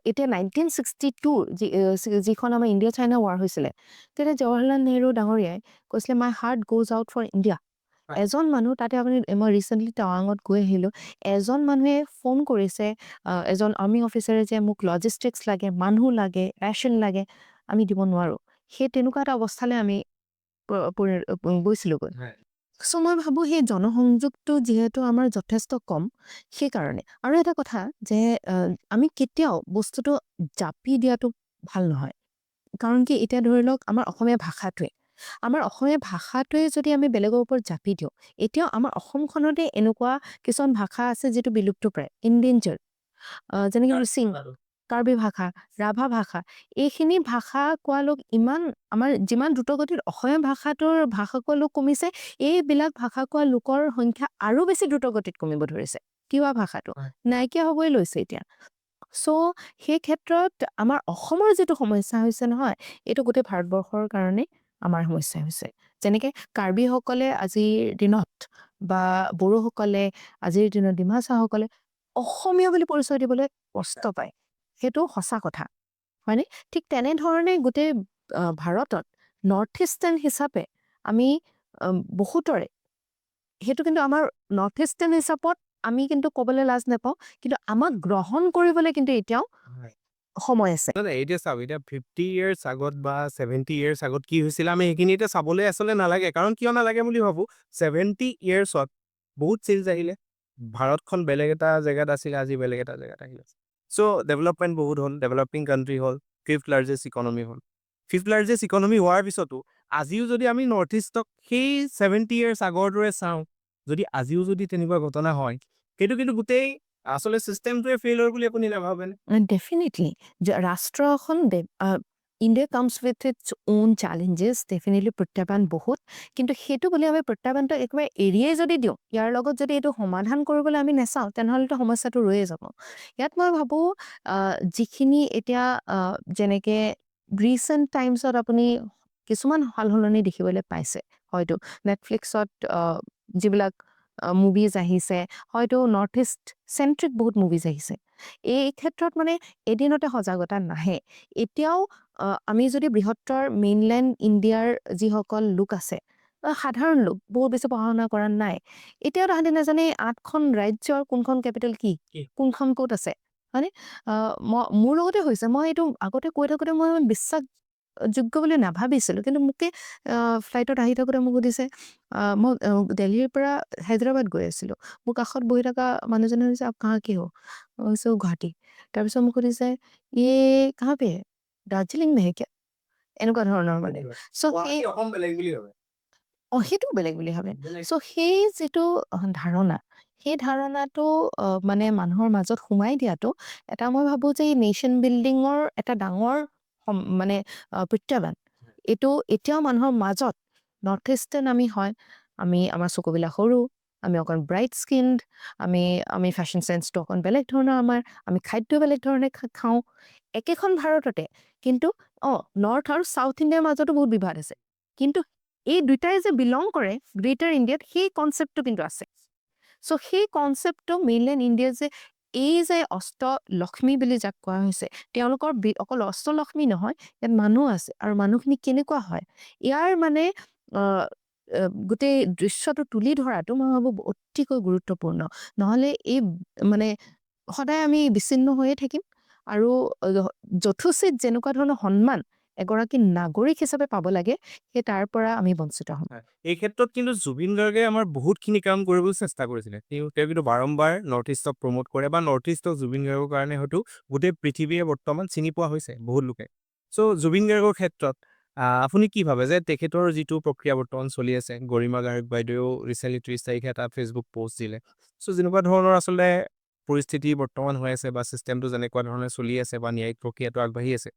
এতিয়া 1962 যিখন আমাৰ ইণ্ডিয়া চাইনা ৱাৰ হৈছিলে তেতিয়া জৱাহৰলাল নেহৰু ডাঙৰীয়াই কৈছিলে my heart goes out for India এজন মানুহ তাতে আপুনি মই ৰিচেণ্টলি টাৱাঙত গৈ আহিলোঁ এজন মানুহে ফোন কৰিছে এজন আৰ্মি অফিচাৰে যে মোক লজিষ্টিক্স লাগে মানুহ লাগে ৰেচন লাগে আমি দিব নোৱাৰোঁ সেই তেনেকুৱা এটা অৱস্থালৈ আমি গৈছিলোগৈ চ' মই ভাবোঁ সেই জনসংযোগটো যিহেতু আমাৰ যথেষ্ট কম সেইকাৰণে আৰু এটা কথা যে আমি কেতিয়াও বস্তুটো জাপি দিয়াটো ভাল নহয় কাৰণ কি এতিয়া ধৰি লওক আমাৰ অসমীয়া ভাষাটোৱে যদি আমি বেলেগৰ ওপৰত জাপি দিওঁ এতিয়াও আমাৰ অসমখনতে এনেকুৱা কিছুমান ভাষা আছে যিটো বিলুপ্ত প্ৰায় ইনডেঞ্জাৰ যেনেকৈ মিচিং কাৰ্বি ভাষা ৰাভা ভাষা এইখিনি ভাষা কোৱা লোক ইমান আমাৰ যিমান দ্ৰুতগতিত অসমীয়া ভাষা কোৱা লোক কমিছে এইবিলাক ভাষা কোৱা লোকৰ সংখ্যা আৰু বেছি দ্ৰুতগতিত কমিব ধৰিছে তিৱা ভাষাটো নাইকিয়া হ'বই লৈছে এতিয়া চ' সেই ক্ষেত্ৰত আমাৰ অসমৰ যিটো সমস্যা হৈছে নহয় এইটো গোটেই ভাৰতবৰ্ষৰ কাৰণে আমাৰ সমস্যা হৈছে যেনেকে কাৰ্বিসকলে আজিৰ দিনত বা বড়োসকলে আজিৰ দিনত ডিমাচাসকলে অসমীয়া বুলি পৰিচয় দিবলৈ কষ্ট পায় সেইটো সঁচা কথা হয়নে ঠিক তেনেধৰণে গোটেই ভাৰতত নৰ্থ ইষ্টাৰ্ণ হিচাপে আমি বহুতৰে সেইটো কিন্তু আমাৰ নৰ্থ ইষ্টাৰ্ণ হিচাপত আমি কিন্তু ক'বলৈ লাজ নাপাওঁ কিন্তু আমাক গ্ৰহণ কৰিবলৈ কিন্তু এতিয়াও সময় আছে এতিয়া চাওক এতিয়া 50 years আগত বা 70 years আগত কি হৈছিলে আমি সেইখিনি এতিয়া চাবলৈ আচলতে নালাগে কাৰণ কিয় নালাগে বুলি ভাবো 70 yearsত বহুত চেঞ্জ আহিলে ভাৰতখন বেলেগ এটা জেগাত আছিলে আজি বেলেগ এটা জেগাত আহিলে চ' ডেভেলপমেণ্ট বহুত হ'ল ডেভেলপিং কাণ্ট্ৰি হ'ল 5th লাৰ্জেষ্ট ইকনমি হ'ল 5th লাৰ্জেষ্ট ইকনমি হোৱাৰ পিছতো আজিও যদি আমি নৰ্থ ইষ্টক সেই 70 years আগৰ দৰে চাওঁ যদি আজিও যদি তেনেকুৱা ঘটনা হয় সেইটো কিন্তু গোটেই আচলতে চিষ্টেমটোৱে ফেইলৰ বুলি আপুনি নাভাবেনে ডেফিনেটলি ৰাষ্ট্ৰ এখন India comes with its own challenges definitely প্ৰত্যাহ্বান বহুত কিন্তু সেইটো বুলি আমি প্ৰত্যাহ্বানটো একেবাৰে এৰিয়েই যদি দিওঁ ইয়াৰ লগত যদি এইটো সমাধান কৰিবলৈ আমি নাচাওঁ তেনেহ'লেতো সমস্যাটো ৰৈয়ে যাব ইয়াত মই ভাবোঁ যিখিনি এতিয়া যেনেকৈ ৰিচেণ্ট টাইমছত আপুনি কিছুমান সালসলনি দেখিবলৈ পাইছে হয়তো নেটফ্লিক্সত যিবিলাক মুভিজ আহিছে হয়তো নৰ্থ ইষ্ট চেণ্ট্ৰিক বহুত মুভিজ আহিছে এই ক্ষেত্ৰত মানে এদিনতে সজাগতা নাহে এতিয়াও আমি যদি বৃহত্তৰ মেইনলেণ্ড ইণ্ডিয়াৰ যিসকল লোক আছে সাধাৰণ লোক বহুত বেছি পঢ়া শুনা কৰা নাই এতিয়াও তাহাঁতি নাজানে 8খন ৰাজ্যৰ কোনখন কেপিটেল কি কোনখন ক'ত আছে হয়নে মোৰ লগতে হৈছে মই এইটো আগতে কৈ থাকোঁতে মই বিশ্বাস যোগ্য বুলি নাভাবিছিলোঁ, কিন্তু মোকে ফ্লাইটত আহি থাকোঁতে মোক সুধিছে, মই দিল্লীৰ পৰা হায়দৰাবাদ গৈ আছিলোঁ। মোৰ কাষত বহি থকা মানুহজনে সুধিছে, আপ কাহা কি হো? মই কৈছোঁ গুৱাহাটী। তাৰপিছত মোক সুধিছে, ইয়ে কাহা পে হে? দাৰ্জিলিং মে হে কিয়া? এনেকুৱা ধৰণৰ মানে। চ' সেই অসম বেলেগ বুলি ভাবে সেইটো বেলেগ বুলি ভাবে। চ' সেই যিটো ধাৰণা, সেই ধাৰণাটো মানে মানুহৰ মাজত সোমাই দিয়াটো এটা মই ভাবোঁ যে এই নেশ্যন বিল্ডিঙৰ এটা ডাঙৰ মানে প্ৰত্যাহ্বান। এইটো এতিয়াও মানুহৰ মাজত নৰ্থ ইষ্টাৰ্ণ আমি হয়, আমাৰ চকুবিলাক সৰু, আমি অকণ ব্ৰাইট স্কিনড, আমি ফেশ্বন চেন্সটো অকণ বেলেগ ধৰণৰ আমি খাদ্য বেলেগ ধৰণে খাওঁ। একেখন ভাৰততে কিন্তু নৰ্থ আৰু চাউথ ইণ্ডিয়াৰ মাজতো বহুত বিবাদ আছে। কিন্তু এই দুটাই যে বিলং কৰে গ্ৰেটাৰ ইণ্ডিয়াত, সেই কনচেপ্টটো কিন্তু আছে। চ' সেই কনচেপ্টটো মেইনলেণ্ড ইণ্ডিয়াত যে এই যে অষ্টলক্ষ্মী বুলি যাক কোৱা হৈছে, তেওঁলোকৰ অকল অষ্টলক্ষ্মী নহয়, ইয়াত মানুহ আছে আৰু মানুহখিনি কেনেকুৱা হয়, ইয়াৰ মানে গোটেই দৃশ্যটো তুলি ধৰাটো মই ভাবোঁ অতিকৈ গুৰুত্বপূৰ্ণ। নহ'লে এই মানে সদায় আমি বিচ্ছিন্ন হৈয়ে থাকিম আৰু যথোচিত যেনেকুৱা ধৰণৰ সন্মান এগৰাকী নাগৰিক হিচাপে পাব লাগে, সেই তাৰ পৰা আমি বঞ্চিত হ'ম। এই ক্ষেত্ৰত কিন্তু জুবিন গাৰ্গে আমাৰ বহুতখিনি কাম কৰিবলৈ চেষ্টা কৰিছিলে। তেওঁ কিন্তু বাৰম্বাৰ নৰ্থ ইষ্টক প্ৰমোট কৰে বা নৰ্থ ইষ্টক জুবিন গাৰ্গৰ কাৰণে হয়তো গোটেই পৃথিৱীয়ে বৰ্তমান চিনি পোৱা হৈছে বহুত লোকে। চ' জুবিন গাৰ্গৰ ক্ষেত্ৰত আপুনি কি ভাবে যে তেখেতৰ যিটো প্ৰক্ৰিয়া বৰ্তমান চলি আছে, গৰিমা গাৰ্গ বাইদেৱেও ৰিচেণ্টলি 30 তাৰিখে এটা ফেচবুক পোষ্ট দিলে। চ' যেনেকুৱা ধৰণৰ আচলতে পৰিস্থিতি বৰ্তমান হৈ আছে বা ছিষ্টেমটো যেনেকুৱা ধৰণে চলি আছে বা ন্যায়িক প্ৰক্ৰিয়াটো আগবাঢ়ি আছে,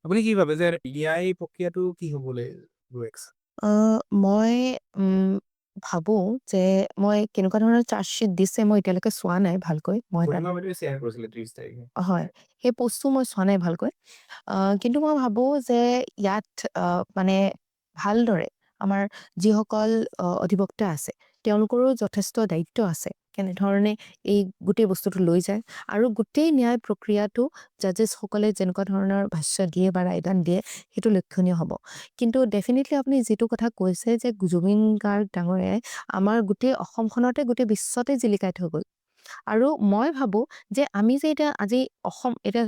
আপুনি কি ভাবে যে ন্যায়িক প্ৰক্ৰিয়াটো কি হ'বলৈ গৈ আছে? মই ভাবোঁ যে মই কেনেকুৱা ধৰণৰ চাৰ্জশ্বীট দিছে মই এতিয়ালৈকে চোৱা নাই ভালকৈ। গৰিমা বাইদেৱে শ্বেয়াৰ কৰিছিলে 30 তাৰিখে। হয়, সেই পোষ্টটো মই চোৱা নাই ভালকৈ। কিন্তু মই ভাবোঁ যে ইয়াত মানে ভালদৰে আমাৰ যিসকল অধিবক্তা আছে, তেওঁলোকৰো যথেষ্ট দায়িত্ব আছে, কেনেধৰণে এই গোটেই বস্তুটো লৈ যায় আৰু গোটেই ন্যায় প্ৰক্ৰিয়াটো জাজেছসকলে যেনেকুৱা ধৰণৰ ভাষ্য দিয়ে বা ৰায়দান দিয়ে, সেইটো লক্ষণীয় হ'ব। কিন্তু ডেফিনেটলি আপুনি যিটো কথা কৈছে যে জুবিন গাৰ্গ ডাঙৰীয়াই আমাৰ গোটেই অসমখনতে গোটেই বিশ্বতে জিলিকাই থৈ গ'ল। আৰু মই ভাবোঁ যে আমি যে এতিয়া আজি এতিয়া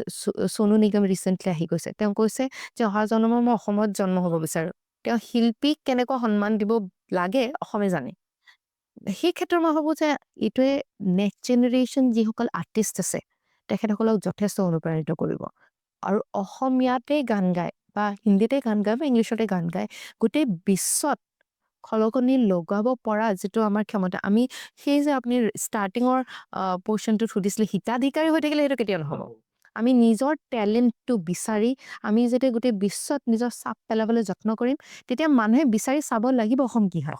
সোনু নিগম ৰিচেণ্টলি আহি গৈছে, তেওঁ কৈছে যে অহা জন্মত মই অসমত জন্ম হ'ব বিচাৰোঁ। তেওঁ শিল্পীক কেনেকুৱা সন্মান দিব লাগে অসমে জানে। সেই ক্ষেত্ৰত মই ভাবোঁ যে এইটোৱে নেক্সট জেনেৰেশ্যন যিসকল আৰ্টিষ্ট আছে, তেখেতসকলক যথেষ্ট অনুপ্ৰাণিত কৰিব। আৰু অসমীয়াতে গান গায় বা হিন্দীতে গান গায় বা ইংলিছতে গান গায়, গোটেই বিশ্বত খলকনি লগাব পৰা যিটো আমাৰ ক্ষমতা, আমি সেই যে আপুনি ষ্টাৰ্টিঙৰ পৰ্চনটোত সুধিছিলে হিতাধিকাৰী হৈ থাকিলে সেইটো কেতিয়াও নহ'ব। আমি নিজৰ টেলেণ্টটো বিচাৰি আমি যেতিয়া গোটেই বিশ্বত নিজৰ চাপ পেলাবলৈ যত্ন কৰিম, তেতিয়া মানুহে বিচাৰি চাব লাগিব অসম কি হয়।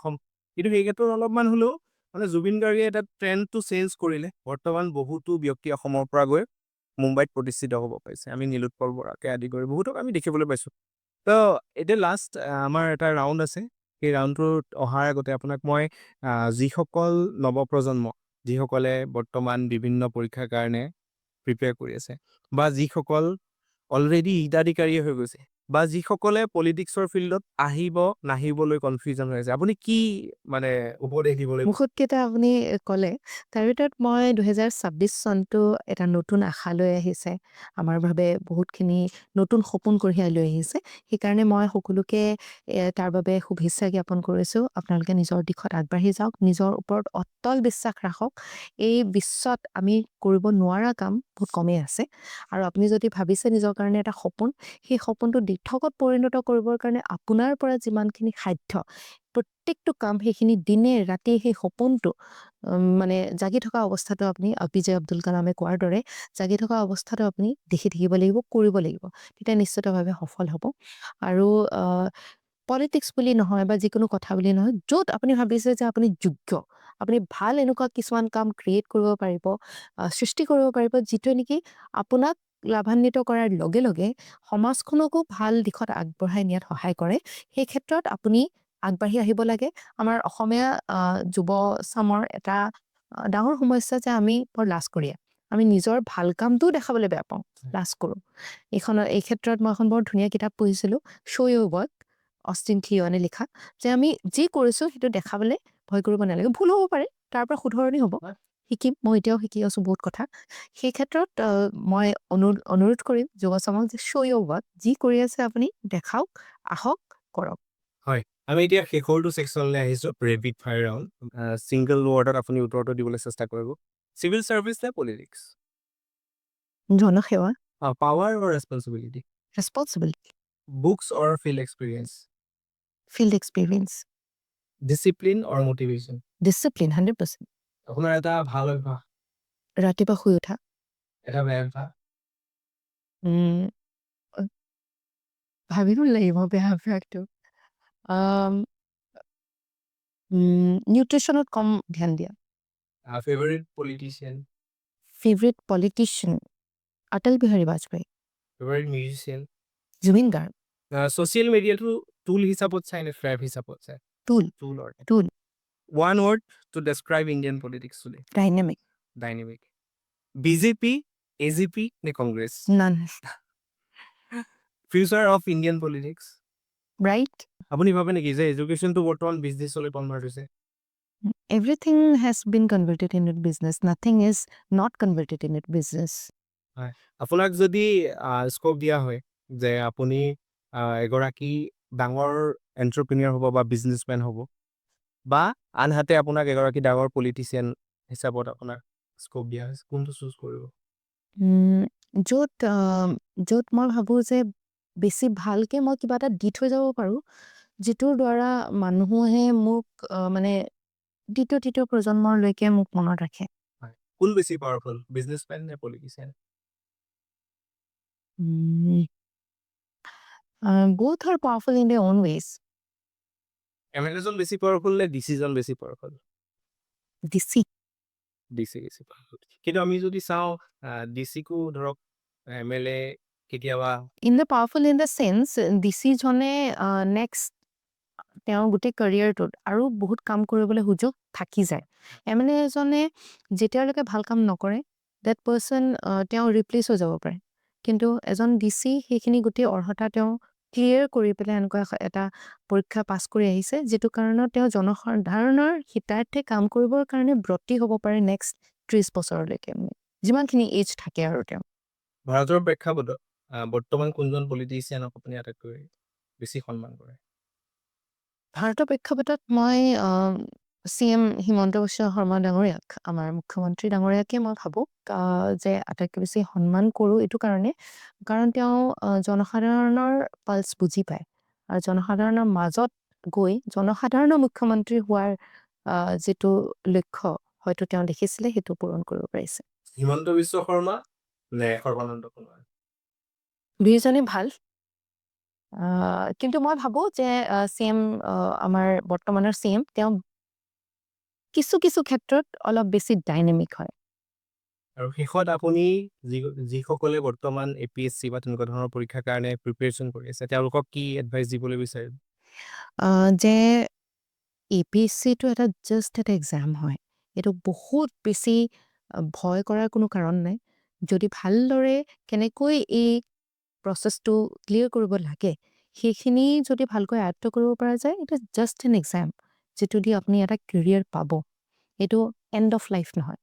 কিন্তু সেই ক্ষেত্ৰত অলপমান হ'লেও মানে জুবিন গাৰ্গে এটা ট্ৰেণ্ডটো চেঞ্জ কৰিলে। বৰ্তমান বহুতো ব্যক্তি অসমৰ পৰা গৈ মুম্বাইত প্ৰতিষ্ঠিত হ'ব পাৰিছে। আমি নীলোৎপল বৰাকে আদি কৰি বহুতক আমি দেখিবলৈ পাইছোঁ। তো এতিয়া লাষ্ট আমাৰ এটা ৰাউণ্ড আছে। সেই ৰাউণ্ডটোত অহাৰ আগতে আপোনাক মই যিসকল নৱপ্ৰজন্ম, যিসকলে বৰ্তমান বিভিন্ন পৰীক্ষাৰ কাৰণে প্ৰিপেয়াৰ কৰি আছে বা যিসকল অলৰেডি হিতাধিকাৰী হৈ গৈছে বা যিসকলে পলিটিক্সৰ ফিল্ডত আহিব নাহিবলৈ কনফিউজন হৈ আছে, আপুনি কি মানে উপদেশ দিবলৈ মুখতকেইটা আপুনি ক'লে, তাৰ ভিতৰত মই 2026 চনটো এটা নতুন আশা লৈ আহিছে, আমাৰ বাবে বহুতখিনি নতুন সপোন কঢ়িয়াই লৈ আহিছে। সেইকাৰণে মই সকলোকে তাৰ বাবে শুভেচ্ছা জ্ঞাপন কৰিছোঁ। আপোনালোকে নিজৰ দিশত আগবাঢ়ি যাওক, নিজৰ ওপৰত অটল বিশ্বাস ৰাখক। এই বিশ্বত আমি কৰিব নোৱাৰা কাম বহুত কমেই আছে আৰু আপুনি যদি ভাবিছে নিজৰ কাৰণে এটা সপোন, সেই সপোনটো দিঠকত পৰিণত কৰিবৰ কাৰণে আপোনাৰ পৰা যিমানখিনি সাধ্য, প্ৰত্যেকটো কাম সেইখিনি দিনে ৰাতি সেই সপোনটো মানে জাগি থকা অৱস্থাটো আপুনি APJ আব্দুল কালামে কোৱাৰ দৰে জাগি থকা অৱস্থাটো আপুনি দেখি থাকিব লাগিব, কৰিব লাগিব, তেতিয়া নিশ্চিতভাৱে সফল হ'ব। আৰু পলিটিক্স বুলি নহয় বা যিকোনো কথা বুলি নহয়, য'ত আপুনি ভাবিছে যে আপুনি যোগ্য, আপুনি ভাল এনেকুৱা কিছুমান কাম ক্ৰিয়েট কৰিব পাৰিব, সৃষ্টি কৰিব পাৰিব, যিটোৱে নেকি আপোনাক লাভান্বিত কৰাৰ লগে লগে সমাজখনকো ভাল দিশত আগবঢ়াই নিয়াত সহায় কৰে, সেই ক্ষেত্ৰত আপুনি আগবাঢ়ি আহিব লাগে। আমাৰ অসমীয়া যুৱ চামৰ এটা ডাঙৰ সমস্যা যে আমি বৰ লাজকৰীয়া। আমি নিজৰ ভাল কামটোও দেখাবলৈ বেয়া পাওঁ, লাজ কৰোঁ। এই ক্ষেত্ৰত মই এখন বৰ ধুনীয়া কিতাপ পঢ়িছিলোঁ, শ্ব' ইয়ৰ ৱৰ্ক, অষ্টিন থিয়নে লিখা, যে আমি যি কৰিছোঁ সেইটো দেখাবলৈ ভয় কৰিব নালাগে। ভুল হ'ব পাৰে, তাৰ পৰা শুধৰণি হ'ব, শিকিম, মই এতিয়াও শিকি আছোঁ বহুত কথা। সেই ক্ষেত্ৰত মই অনুৰোধ কৰিম যুৱ চামক যে শ্ব' ইয়ৰ ৱৰ্ক, যি কৰি আছে আপুনি দেখাওক, আহক, কৰক। হয়, আমি এতিয়া শেষৰটো ছেকশ্যনলৈ আহিছোঁ, ৰেপিড ফায়াৰ ৰাউণ্ড। ছিংগল ৱৰ্ডত আপুনি উত্তৰটো দিবলৈ চেষ্টা কৰিব। চিভিল চাৰ্ভিচ নে পলিটিক্স? জনসেৱা, power or responsibility? Responsibility, books or field experience? Field experience, discipline or motivation? Discipline 100%। আপোনাৰ এটা ভাল অভ্যাস, ৰাতিপুৱা শুই উঠা, এটা বেয়া অভ্যাস, উম, অ, ভাবিব লাগিব বেয়া অভ্যাসটো। নিউট্ৰিশ্যনত কম ধ্যান দিয়া। Favourite politician, favourite politician Atal Bihari Vajpayee, favourite musician? Zubeen Garg, social মিডিয়াটো টুল হিচাপত চাই নে থ্ৰেপ হিচাপত চাই? টুল, টুলৰ। Tool, one word to describe Indian politics today? Dynamic, dynamic. BJP, AGP নে Congress? None, future of Indian politics? Bright. আপুনি ভাবে নেকি যে এডুকেশ্যনটো বৰ্তমান বিজনেছলৈ কনভাৰ্ট হৈছে? Everything has been converted into business. Nothing is not converted into business. হয়, আপোনাক যদি স্ক'প দিয়া হয় যে আপুনি এগৰাকী ডাঙৰ এণ্টাৰপ্ৰিনিয়ৰ হ'ব বা বিজনেছমেন হ'ব, বা আনহাতে আপোনাক এগৰাকী ডাঙৰ পলিটিচিয়ান হিচাপত আপোনাক স্ক'প দিয়া হৈছে, কোনটো চুজ কৰিব? উম, য'ত মই ভাবোঁ যে বেছি ভালকে মই কিবা এটা দি থৈ যাব পাৰোঁ, যিটোৰ দ্বাৰা মানুহে মোক মানে তৃতীয় প্ৰজন্মলৈকে মোক মনত ৰাখে। হয়, কোন বেছি পাৱাৰফুল, বিজনেছমেন নে politician? Both are powerful in their own ways. এমএলএজন বেছি পাৱাৰফুল নে ডিচিজন বেছি পাৱাৰফুল? DC, ডিচি বেছি পাৱাৰফুল। কিন্তু আমি যদি চাওঁ ডিচিকো ধৰক এমএলএ কেতিয়াবা in the powerful in the sense, DC জনে next তেওঁৰ গোটেই কেৰিয়াৰটোত আৰু বহুত কাম কৰিবলৈ সুযোগ থাকি যায়। MLA এজনে যেতিয়ালৈকে ভাল কাম নকৰে, ডেট পাৰ্চন তেওঁ ৰিপ্লেচ হৈ যাব পাৰে। কিন্তু এজন DC সেইখিনি গোটেই অৰ্হতা তেওঁ ক্লিয়াৰ কৰি পেলাই এনেকুৱা এটা পৰীক্ষা পাছ কৰি আহিছে, যিটো কাৰণত তেওঁ জনসাধাৰণৰ হিতাৰ্থে কাম কৰিবৰ কাৰণে ব্ৰতী হ'ব পাৰে নেক্সট 30 বছৰলৈকে, যিমানখিনি এজ থাকে আৰু তেওঁ। ভাৰতৰ প্ৰেক্ষাপটত বৰ্তমান কোনজন পলিটিচিয়ানক আপুনি আটাইতকৈ বেছি সন্মান কৰে? ভাৰতৰ প্ৰেক্ষাপটত মই CM হিমন্ত বিশ্ব শৰ্মা ডাঙৰীয়াক, আমাৰ মুখ্যমন্ত্ৰী ডাঙৰীয়াকে মই ভাবোঁ যে আটাইতকৈ বেছি সন্মান কৰোঁ এইটো কাৰণে, কাৰণ তেওঁ জনসাধাৰণৰ পালছ বুজি পায় আৰু জনসাধাৰণৰ মাজত গৈ জনসাধাৰণৰ মুখ্যমন্ত্ৰী হোৱাৰ যিটো লক্ষ্য হয়তো তেওঁ দেখিছিলে, সেইটো পূৰণ কৰিব পাৰিছে। হিমন্ত বিশ্ব শৰ্মা নে সৰ্বানন্দ সোণোৱাল? দুয়োজনে ভাল, কিন্তু মই ভাবোঁ যে CM আমাৰ বৰ্তমানৰ CM তেওঁ কিছু ক্ষেত্ৰত অলপ বেছি ডাইনামিক হয়। আৰু শেষত আপুনি যিসকলে বৰ্তমান APSC বা তেনেকুৱা ধৰণৰ পৰীক্ষাৰ কাৰণে প্ৰিপেৰেশ্যন কৰি আছে, তেওঁলোকক কি এডভাইচ দিবলৈ বিচাৰিম? যে APSCটো এটা জাষ্ট এটা এক্সাম হয়, এইটো বহুত বেছি ভয় কৰাৰ কোনো কাৰণ নাই। যদি ভালদৰে কেনেকৈ এই প্ৰচেছটো ক্লিয়াৰ কৰিব লাগে, সেইখিনি যদি ভালকৈ আয়ত্ত কৰিব পৰা যায়, এটা জাষ্ট এন এক্সাম, যিটো দি আপুনি এটা কেৰিয়াৰ পাব। এইটো এণ্ড অফ লাইফ নহয়।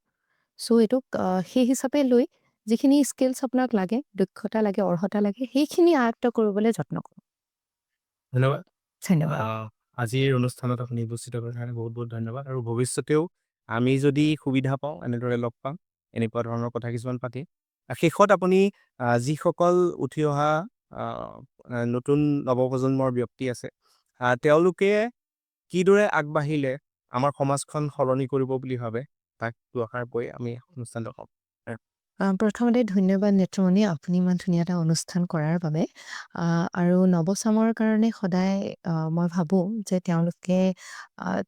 চ' এইটোক সেই হিচাপে লৈ যিখিনি স্কিলছ আপোনাক লাগে, দক্ষতা লাগে, অৰ্হতা লাগে, সেইখিনি আয়ত্ত কৰিবলৈ যত্ন কৰক। ধন্যবাদ। ধন্যবাদ। আজিৰ অনুষ্ঠানত আপুনি উপস্থিত হোৱাৰ কাৰণে বহুত বহুত ধন্যবাদ। আৰু ভৱিষ্যতেও আমি যদি সুবিধা পাওঁ, এনেদৰে লগ পাম, এনেকুৱা ধৰণৰ কথা কিছুমান পাতি। শেষত আপুনি যিসকল উঠি অহা নতুন নৱপ্ৰজন্মৰ ব্যক্তি আছে, তেওঁলোকে কিদৰে আগবাঢ়িলে আমাৰ সমাজখন সলনি কৰিব বুলি ভাবে, তাক দুআষাৰ কৈ আমি অনুষ্ঠানটো কম। প্ৰথমতে ধন্যবাদ নেত্ৰমণি, আপুনি ইমান ধুনীয়া এটা অনুষ্ঠান কৰাৰ বাবে। আৰু নৱচামৰ কাৰণে সদায় মই ভাবোঁ যে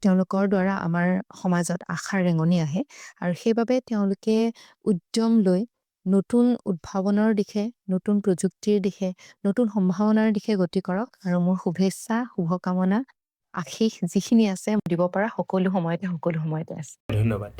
তেওঁলোকৰ দ্বাৰা আমাৰ সমাজত আশাৰ ৰেঙনি আহে, আৰু সেইবাবে তেওঁলোকে উদ্যম লৈ নতুন উদ্ভাৱনৰ দিশে, নতুন প্ৰযুক্তিৰ দিশে, নতুন সম্ভাৱনাৰ দিশে গতি কৰক। আৰু মোৰ শুভেচ্ছা, শুভকামনা, আশীষ যিখিনি আছে দিব পৰা সকলো সময়তে আছে। ধন্যবাদ।